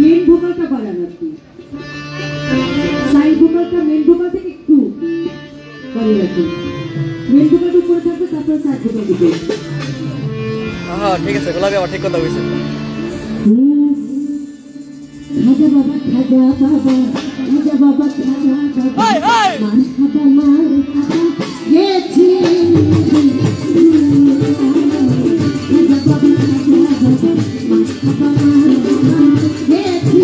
মেন ভূগোলটা বাড়ান, আপনি সাইড ভূগোলটা মেন ভূগোল থেকে একটু বাড়িয়ে রাখুন। মেন ভূগোলটা উপরে থাকবে, তারপরে সাইড ভূগোল দিতে। হ্যাঁ ঠিক আছে, গোলাপি আমার ঠিক কথা হয়েছে। খাজা বাবা খাজা বাবা খাজা বাবা খাজা বাবা মার খাজা গেছি খাজা বাবা খাজা বাবা মার খাজা গেছি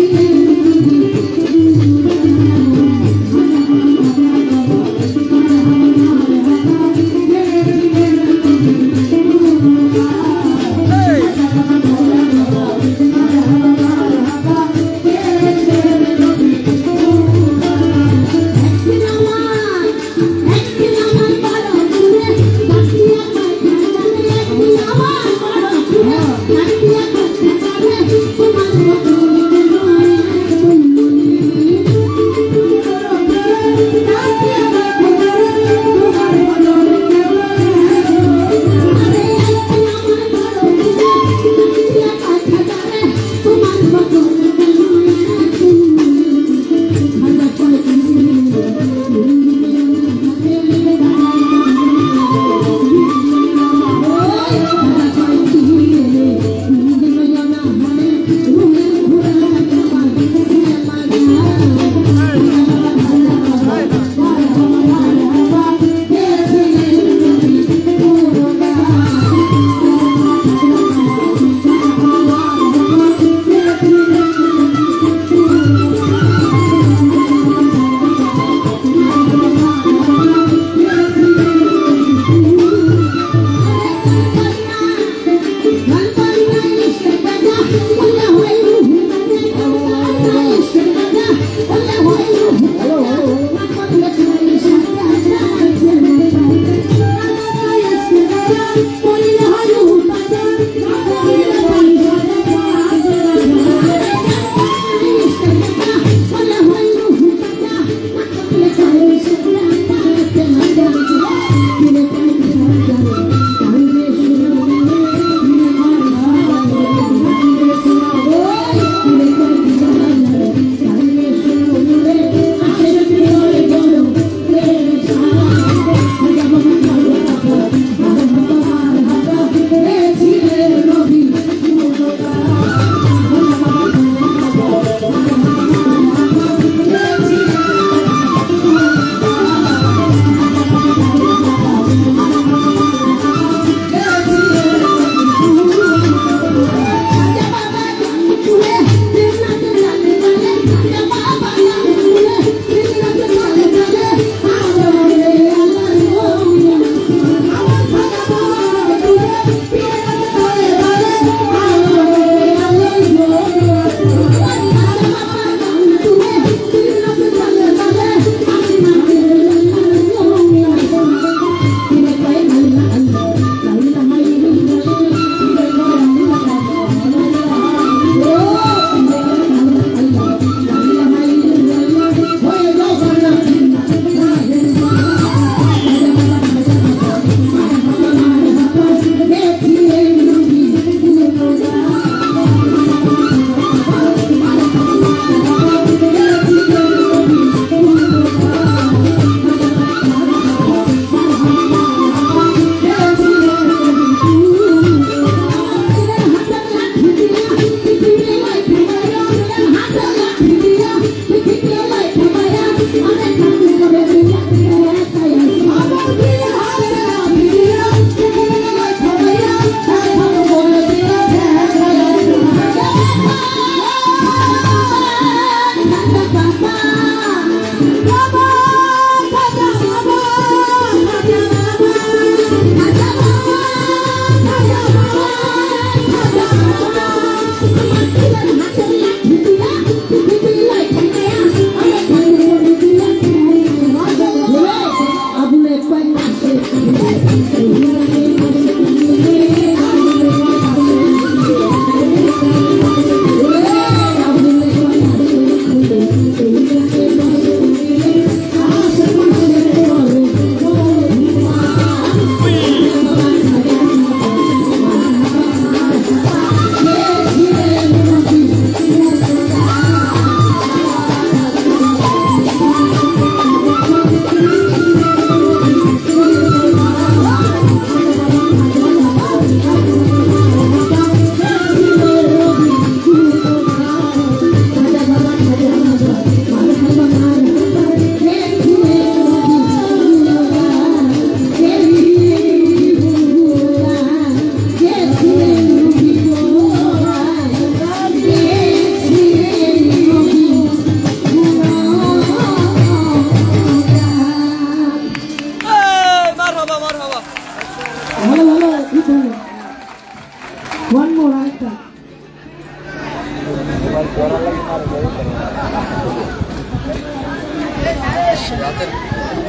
রাতের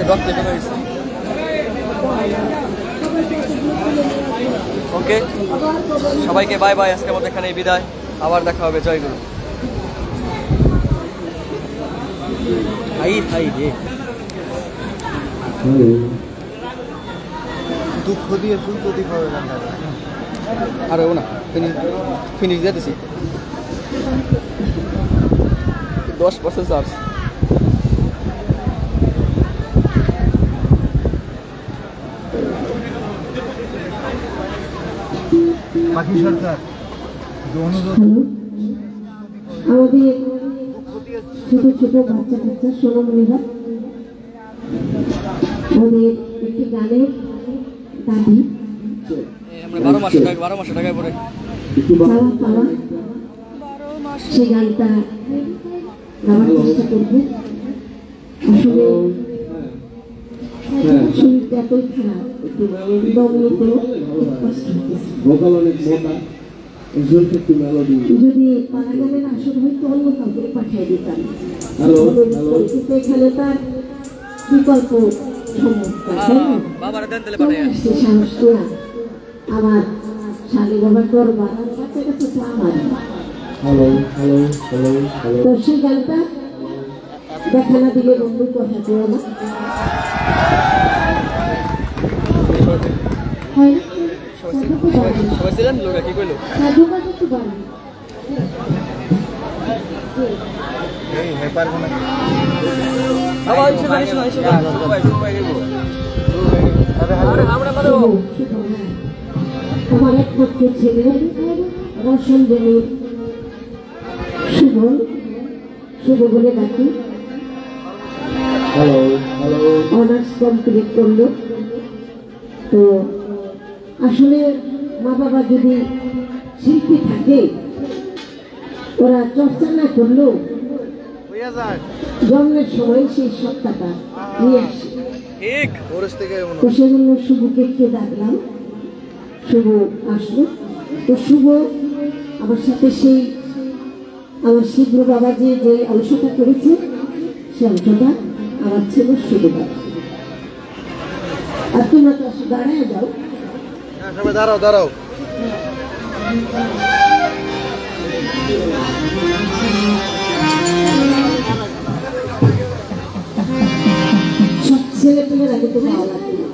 রক্ত বের হয়েছে। ওকে, সবাইকে বাই বাই, আজকের মতো এখানেই বিদায়, আবার দেখা হবে। জয়গুরু। হাই হাই রে, দুঃখ দিয়ে ফুল প্রদীপ হবে গানটা। আর হবো না, ফিনিশ যেতেছি 10% চার্জ। বাকি সরকার অনুরোধ হ্যালো, আমাদের ছোট ছোট বাচ্চা কাচ্চা সোনামণিরা আমাদের একটি গানের দাবি আমরা 12 মাসে টাকা পরে চাওয়া পাওয়া, সেই গানটা গাওয়ার চেষ্টা করবো। আসলে শরীরটা এতই খারাপ, দম নিতেও কষ্ট হচ্ছে। যদি পারাগানের আসর হয়তো অন্য কাউকে পাঠিয়ে দিতাম, কিন্তু এখানে তার বিকল্প সমস্যা, তাই না? বাবার দেন তাহলে চলে পাঠায়। আসছে সাহস করে আমার শালি বাবার দরবার আর কাছে কাছে তো আমার। তো সেই গানটা দেখা না দিলে বন্ধু কথা কেউ না, হয় না? সবাই ছিলেন লোকা কি কইলো? সাধু কাজে তো বাড়ি এই পারবো না। আবার সবাই দেবো। আমরা মানে আমার এক পক্ষে ছেলে রসন জমির শুভ বলে ডাকি, অনার্স কমপ্লিট করলো। তো আসলে মা বাবা যদি শিল্পী থাকে, ওরা চর্চা না করলেও জন্মের সময় সেই সত্তাটা নিয়ে আসে। ঠিক ওরস থেকে তো সেজন্য শুভকে একটু ডাকলাম, শুভ আসলো। তো শুভ আমার সাথে সেই আমার শীঘ্র বাবা যে অংশটা করেছে, সে অংশটা আমার ছিল শুভ বাবা। আর তোমরা তো আসলে দাঁড়ায় যাও। সবাই দাঁড়াও দাঁড়াও। সব ছেলে পেলের আগে তো ভালো লাগবে না।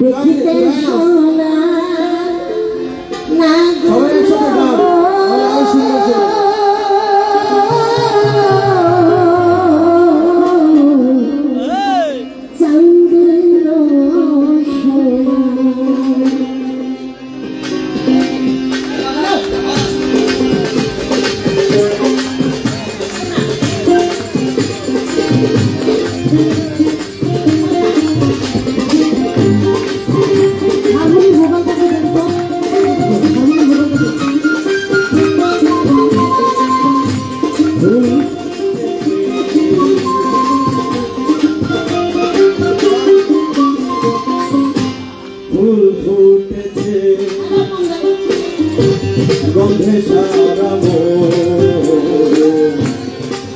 দেখিতে সোনা না চন্দ্র ফুল ফুটেছে গন্ধে সারা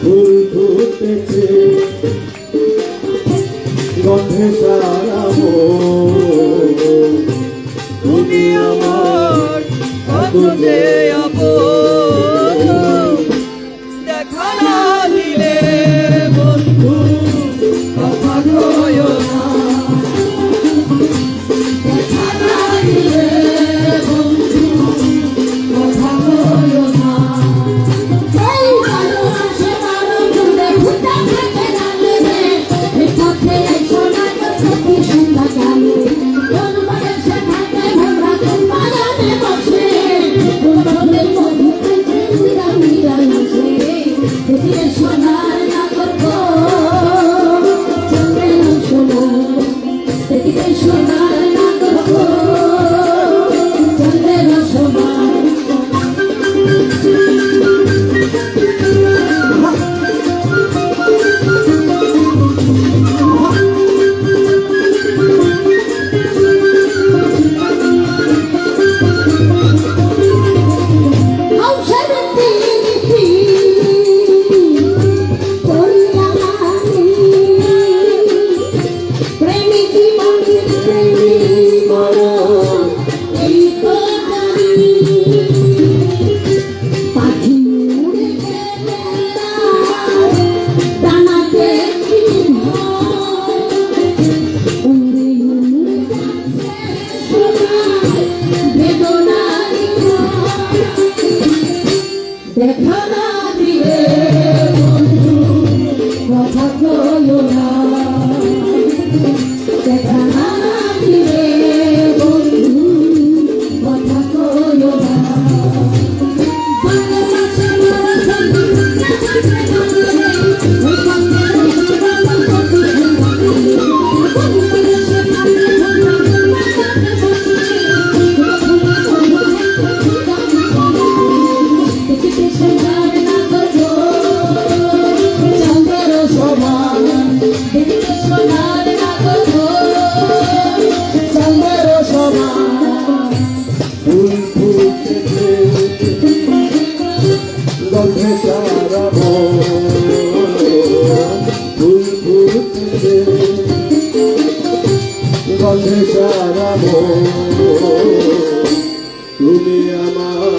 ফুল ফুটেছে গন্ধে সারা তুমি আমার যে দেখা না দিলে বন্ধু কথা কয় না। এই তুমি আমার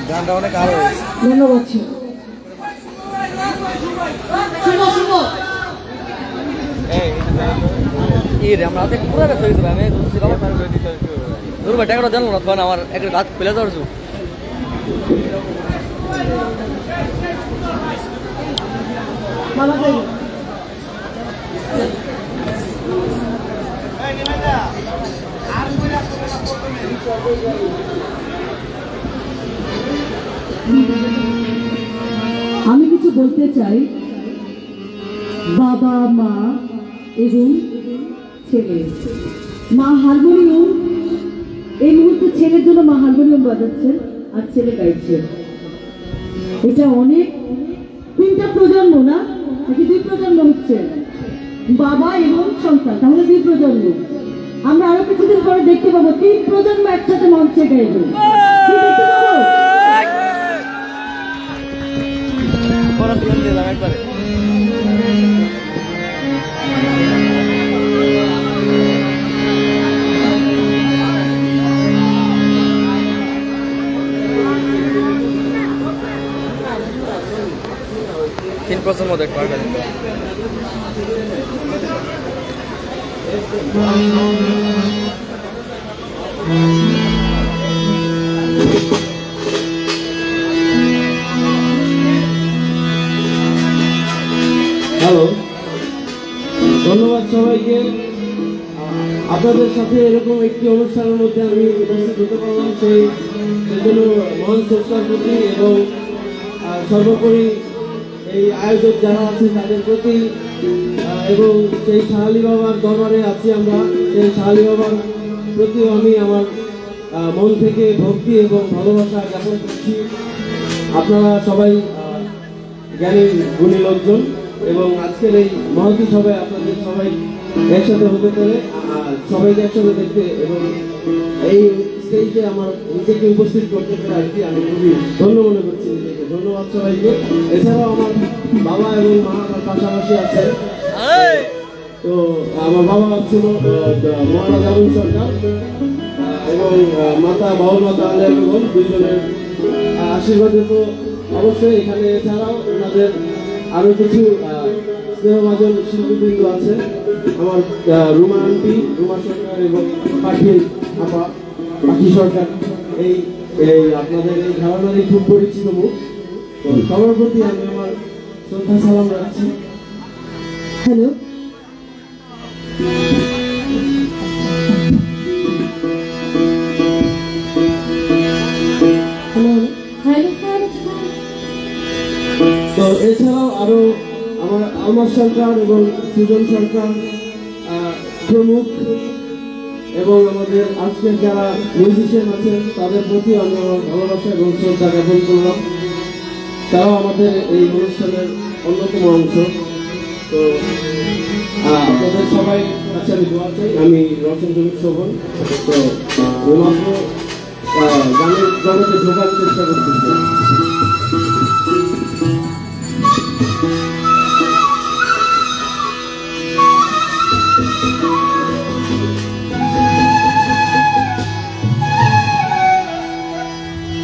গানটা অনেক আরো ধন্যবাদ। আমরা পুরো ব্যস্ত হয়ে গেছিলাম। আমি ধরো ভাই টাকাটা জানলো না, তখন আমার একটা গাছ ফেলে দেওয়ার আমি কিছু বলতে চাই। বাবা মা এবং ছেলে, মা হারমোনিয়াম এই মুহূর্তে ছেলের জন্য মা হারমোনিয়াম বাজাচ্ছেন আর ছেলে গাইছেন। এটা অনেক, তিনটা প্রজন্ম না, নাকি দুই প্রজন্ম হচ্ছে, বাবা এবং সন্তান, তাহলে দুই প্রজন্ম। আমরা আরো কিছুদিন পরে দেখতে পাবো তিন প্রজন্ম একসাথে মঞ্চে গাইবে। একবারে। তিন প্রজন্ম দেখতে পারবেন। হ্যালো, ধন্যবাদ সবাইকে। আপনারা আপনাদের সাথে এরকম একটি অনুষ্ঠানের মধ্যে আমি উপস্থিত হতে পারলাম সেই জন্য মহান স্রষ্টার প্রতি এবং সর্বোপরি এই আয়োজক যারা আছে তাদের প্রতি এবং সেই শাহালি বাবার দরবারে আছি আমরা, সেই শাহালি বাবার প্রতিও আমি আমার মন থেকে ভক্তি এবং ভালোবাসা জ্ঞাপন করছি। আপনারা সবাই জ্ঞানী গুণী লোকজন এবং আজকের এই মহতী সভায় আপনাদের সবাই একসাথে হতে পারে, সবাইকে একসাথে দেখতে এবং এই স্টেজে আমার নিজেকে উপস্থিত করতে পেরে আর কি আমি খুবই ধন্য মনে করছি নিজেকে। ধন্যবাদ সবাইকে। এছাড়াও আমার বাবা এবং মা আমার পাশাপাশি আছে। তো আমার বাবা ছিল মহারাজ আবুল সরকার এবং মাতা বাউল মাতা আলিয়া বেগম, দুইজনের আশীর্বাদে তো অবশ্যই এখানে। এছাড়াও ওনাদের আরো কিছু স্নেহভাজন শিল্পীবৃন্দ আছে, আমার রুমা আন্টি, রুমা সরকার এবং পাখি আপা, পাখি সরকার। এই আপনাদের এই ধারণারই খুব পরিচিত মুখ। তো সবার প্রতি আমি আমার শ্রদ্ধা সালাম রাখছি। হ্যালো, তো এছাড়াও আরো আমার আলমাস সরকার এবং সুজন সরকার প্রমুখ এবং আমাদের আজকের যারা মিউজিশিয়ান আছেন তাদের প্রতি আমি আমার ভালোবাসা এবং শ্রদ্ধা জ্ঞাপন করলাম। তারাও আমাদের এই অনুষ্ঠানের অন্যতম অংশ। তো আপনাদের সবাই কাছে আমি দোয়া চাই। আমি রওশন জমির শোভন। তো মাত্র গানের জগতে ঢোকার চেষ্টা করতেছি।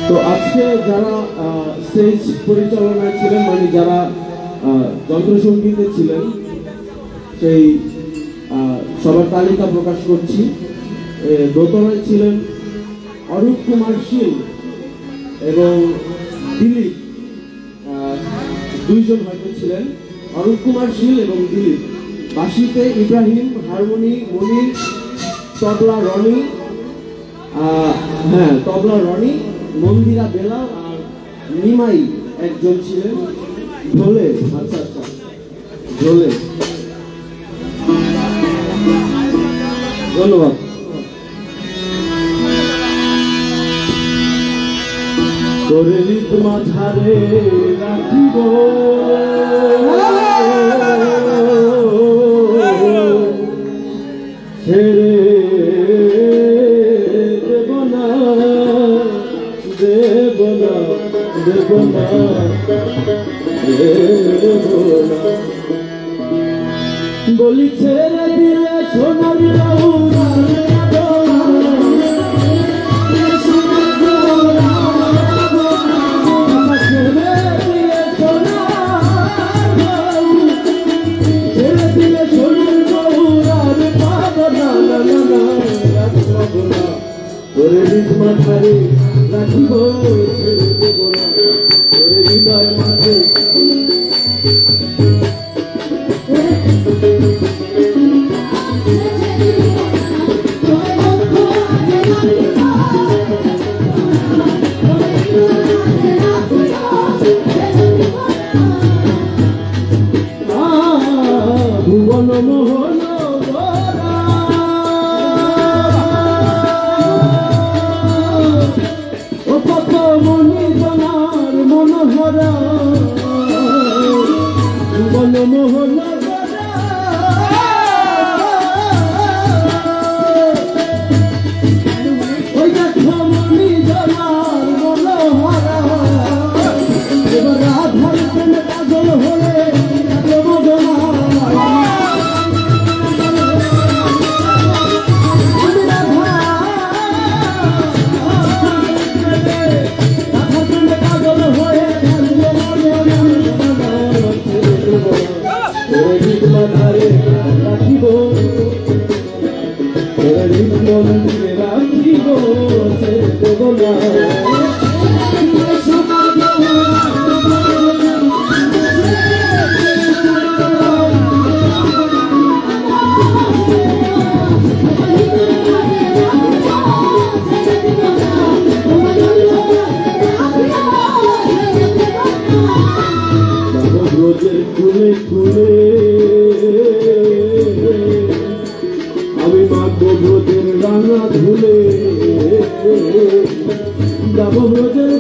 তো আজকে যারা স্টেজ পরিচালনায় ছিলেন, মানে যারা যন্ত্রসঙ্গীতে ছিলেন, সেই সবার তালিকা প্রকাশ করছি। দোতলায় ছিলেন অরূপ কুমার শীল এবং দিলীপ, দুইজন হয়তো ছিলেন, অরূপ কুমার শীল এবং দিলীপ। বাঁশিতে ইব্রাহিম, হারমোনি মনির, তবলা রনি, তবলা রনি, মন্দিরা বেলাল আর নিমাই একজন ছিলেন। ঢোলে, আচ্ছা ঢোলে, ধন্যবাদ। তোরে রিত মাঝারে রাখিব ছেড়ে দেব না, দেব না, দেব না, দেব না। বলি ছেড়ে দিলে সোনার রৌরা তোরে হৃদ মাঝারে রাখিব, ছেড়ে দেব না, তোরে হৃদয় মাঝে। ভুবন মোহন মনোহরা ভুবন মোহন ওই দেখো মনি জনার মনোহরা। এবার রাধার প্রেমে পাগল হলে রাখিব, মন্দিরে রাখিব, দেব না।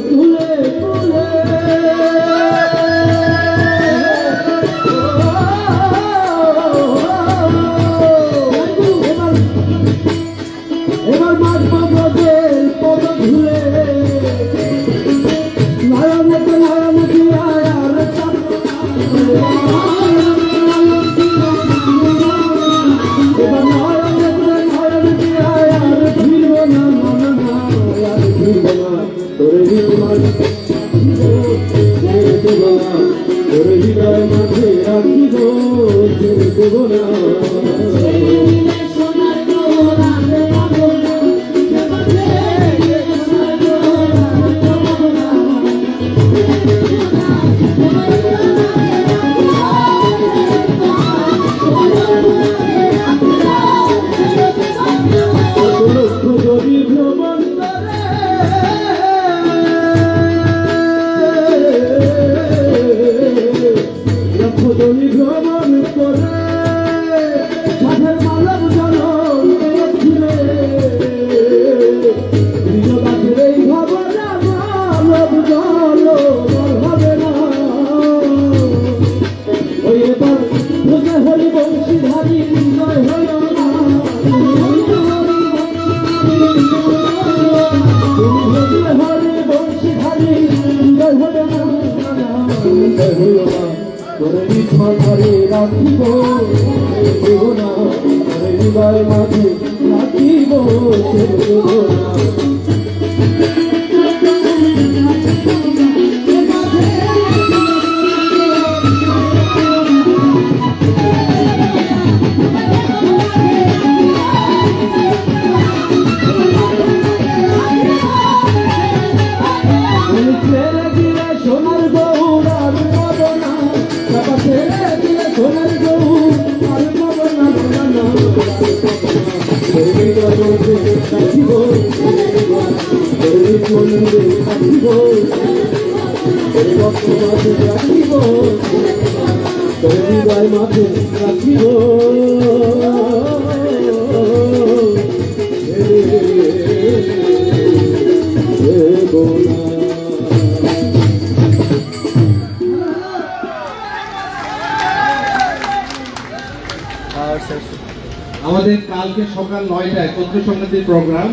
তুলে তুলে এবার মাঠ বাবাদের পদ ধুলে নারায়ণকে নারায়ণকে আয়ার এবার নারায়ণকে আয়ার ফিরব না না না আর ফিরব না তোরে বিমান ছেড়ে দেব না তোরে হৃদয় মাঝে রাখিব ছেড়ে দেব না ভ্রমণ করে সাথের মালব জনম ছিলে গাছের এই ভাবনা মালব জল হবে না ওই এবার ভোজে হরি বংশীধারী জয় হল না হরি বংশীধারী জয় হল না জয় হল না তোরে বিছানারে রাখিব দেব না তোরে হৃদয় মাঝে রাখিব ছেড়ে দেব না ছেড়ে দিলে সোনার গৌরার মদনা ছেড়ে দিলে সোনার গৌর আর মদনা মদনা রাখিব রাখিব রাখিব হৃদয় মাঝে রাখিব আমাদের কালকে সকাল 9টায় তথ্য সংক্রান্তির প্রোগ্রাম।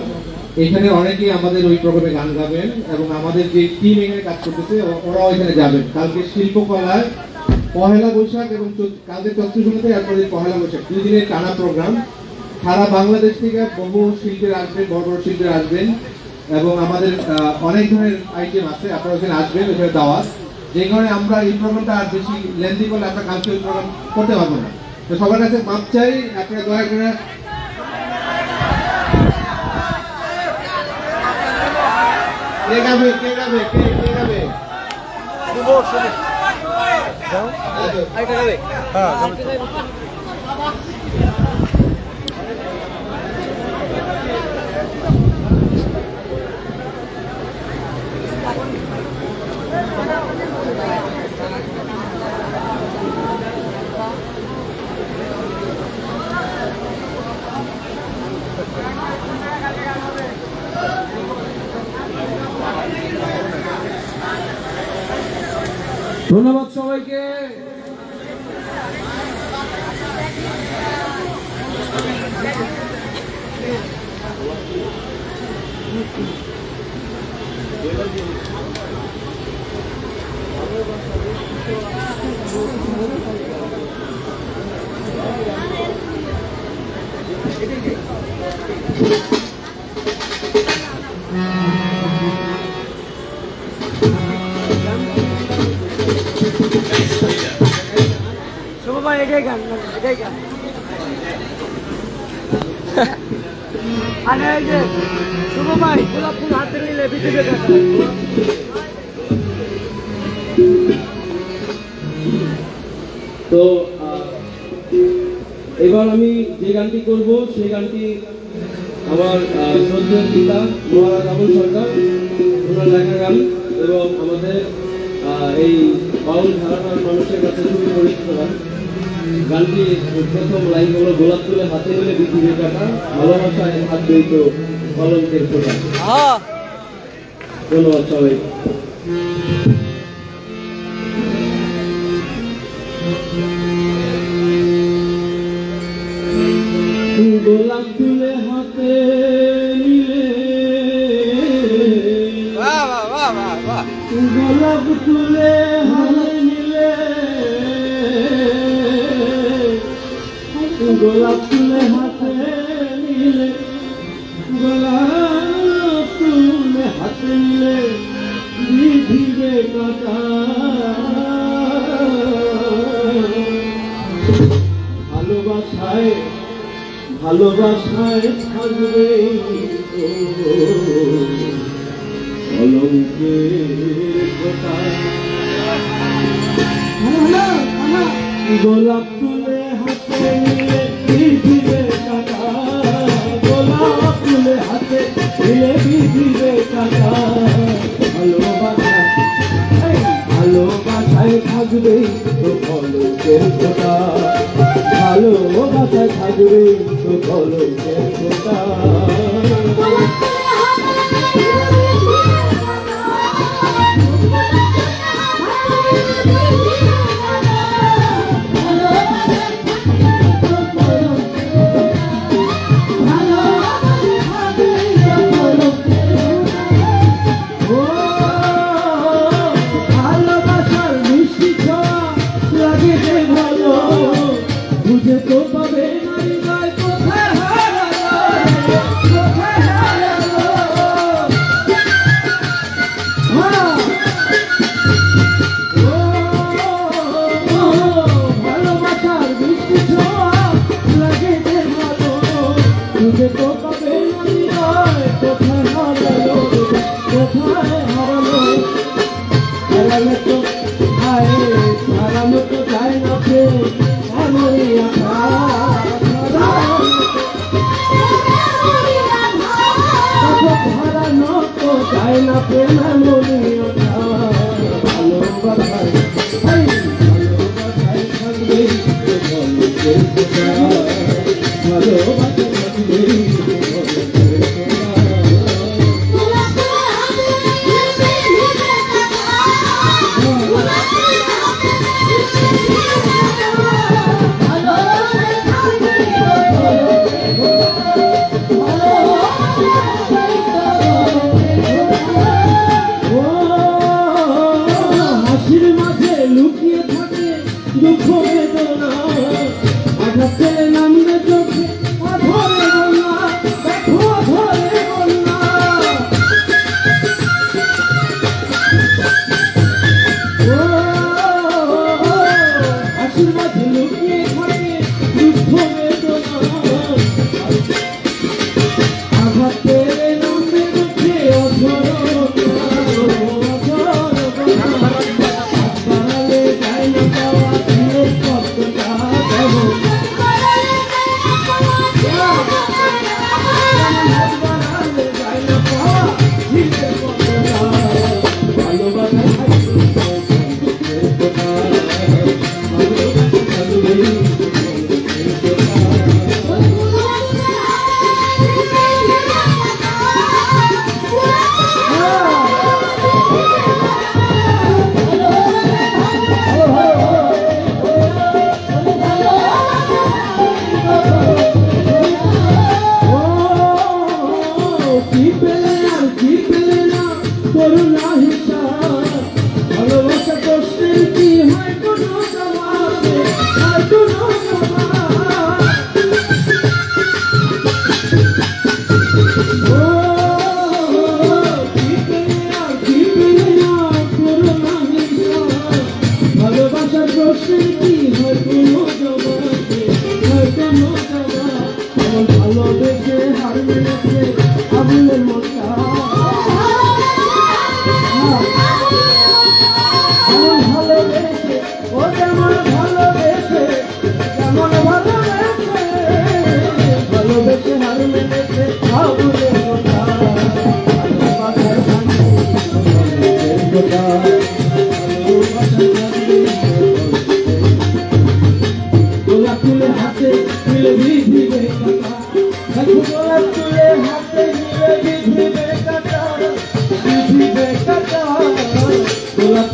এখানে অনেকেই আমাদের ওই প্রোগ্রামে গান গাবেন এবং আমাদের যে টিম এখানে কাজ করতেছে ওরাও এখানে যাবেন। কালকে শিল্পকলায় পহেলা বৈশাখ এবং কালকে তথ্য সংক্রান্তি এরপরে পহেলা বৈশাখ 2 দিনের টানা প্রোগ্রাম। সারা বাংলাদেশ থেকে বহু শিল্পীরা আসবেন, বড় বড় শিল্পীরা আসবেন এবং আমাদের অনেক ধরনের আইটেম আছে, আপনারা ওখানে আসবেন, ওখানে দাওয়াত। যে কারণে আমরা এই প্রোগ্রামটা আর বেশি লেন্থি করলে আমরা কালকে ওই প্রোগ্রাম করতে পারবো না। তো সবার কাছে মাপ চাই, আপনারা দয়া করে কে গাবে কে গাবে কে কে গাবে ধন্যবাদ সবাইকে। এটাই গান এটাই গান আরে এই যে শুভ ভাই গোলাপ ফুল হাতে নিলে বিজেপি তো এবার আমি যে গানটি করব সেই গানটি আমার শ্রদ্ধেয় পিতা মহারাজ আবুল সরকার ওনার লেখা গান এবং আমাদের এই বাউল ধারণার মানুষের কাছে খুবই পরিচিত গান। গানটি প্রথম লাইন হলো গোলাপ তুলে হাতে নিলে পৃথিবীর কাটা ভালোবাসায় হাত দিত কলঙ্কের ফোঁটা। ধন্যবাদ সবাই। গোলাপ তুলে হাতে নিলে, গোলাপ তুলে হাতে নিলে, গোলাপ তুলে হাতে নিলে, গোলাপ তুলে হাতে নিলে বিধিবে কাটা। ভালোবাসায় ভালোবাসায় থাকবে কলঙ্কের কথা। গোলাপ তুলে হাতে নিলে বিধিবে কাটা, গোলাপ তুলে হাতে নিলে বিধিবে কাটা। ভালোবাসায় ভালোবাসায় থাকবে তো কলঙ্কের কথা, ভালোবাসায় থাকবে তো কলঙ্কের কথা। বুঝে তো পাবে নাই কোথায় হারালো, কোথায় হারালো। ভালোবাসার বৃষ্টি ছোঁয়া লাগে যে ভালো, বুঝে তো পাবে নাই কোথায় হারালো, কোথায় হারালো। হারালে তো হারানো তো যায় না ফে হারানো তো যায় না প্রেম মনিয়া। ভালোবাসায় ভালোবাসায় থাকবে ভালোবাসায় থাকবে। Oh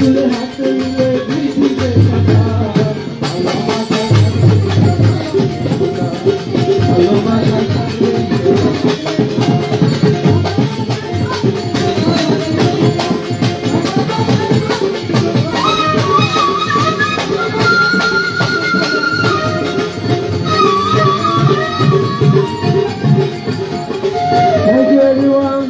তুলে হাত মিলে পৃথিবীতে থাকা ভালোবাসা Thank you everyone.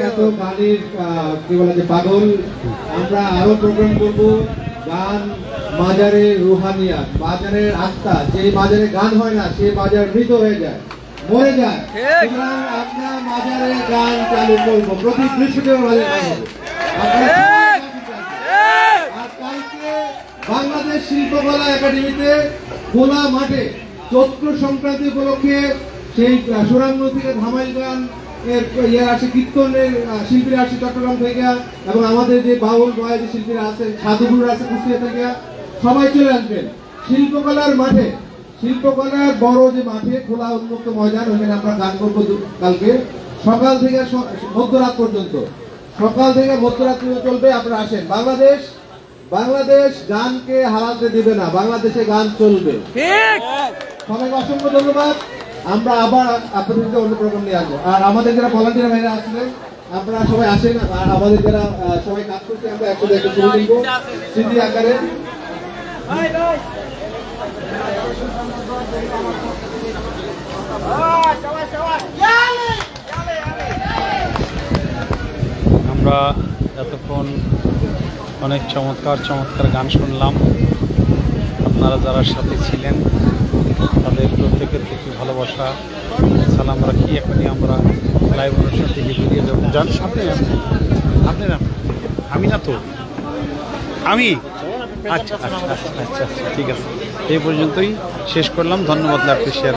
এত গানের কি বলে যে পাগল, আমরা আরো প্রোগ্রাম করব। গান মাজারে রুহানিয়াত, বাজারের আত্মা। যে বাজারে গান হয় না সে বাজার মৃত হয়ে যায়, মরে যায়। সুতরাং আমরা মাজারে গান চালু করবো, প্রতি বৃহস্পতিবার মাজারে গান হবে। আর কালকে বাংলাদেশ শিল্পকলা একাডেমিতে খোলা মাঠে চৈত্র সংক্রান্তি উপলক্ষে সেই সুরাঙ্গ থেকে ধামাইল গান এর ইয়ে আসে, কীর্তনের শিল্পীরা আসে চট্টগ্রাম থেকে, এবং আমাদের যে বাউল বয়াজি শিল্পীরা আছে, সাধুগুরুরা আছে কুষ্টিয়া থেকে, সবাই চলে আসবেন শিল্পকলার মাঠে। শিল্পকলার বড় যে মাঠে খোলা উন্মুক্ত ময়দান, ওখানে আমরা গান করবো কালকে সকাল থেকে মধ্যরাত পর্যন্ত। সকাল থেকে মধ্যরাত চলবে, আপনারা আসেন। বাংলাদেশ গানকে হারাতে দিবে না, বাংলাদেশে গান চলবে। সবাইকে অসংখ্য ধন্যবাদ। আমরা আবার আপনাদের অন্য প্রোগ্রাম নিয়ে আসবো। আর আমাদের যারা ভলান্টিয়ার ভাইরা আসলেন, আপনারা সবাই আসেন। আর আমাদের যারা সবাই কাজ করছে, আমরা একসাথে একটা ছবি নিব স্মৃতি আকারে। আমরা এতক্ষণ অনেক চমৎকার গান শুনলাম। আপনারা যারা সাথে ছিলেন তাদের প্রত্যেকের প্রতি ভালোবাসা সালাম রাখি। এখনই আমরা লাইভ অনুষ্ঠান থেকে বেরিয়ে যাবো। জান আপনি না, আমি না তো, আমি আচ্ছা ঠিক আছে, এই পর্যন্তই শেষ করলাম। ধন্যবাদ। লাইভটি শেয়ার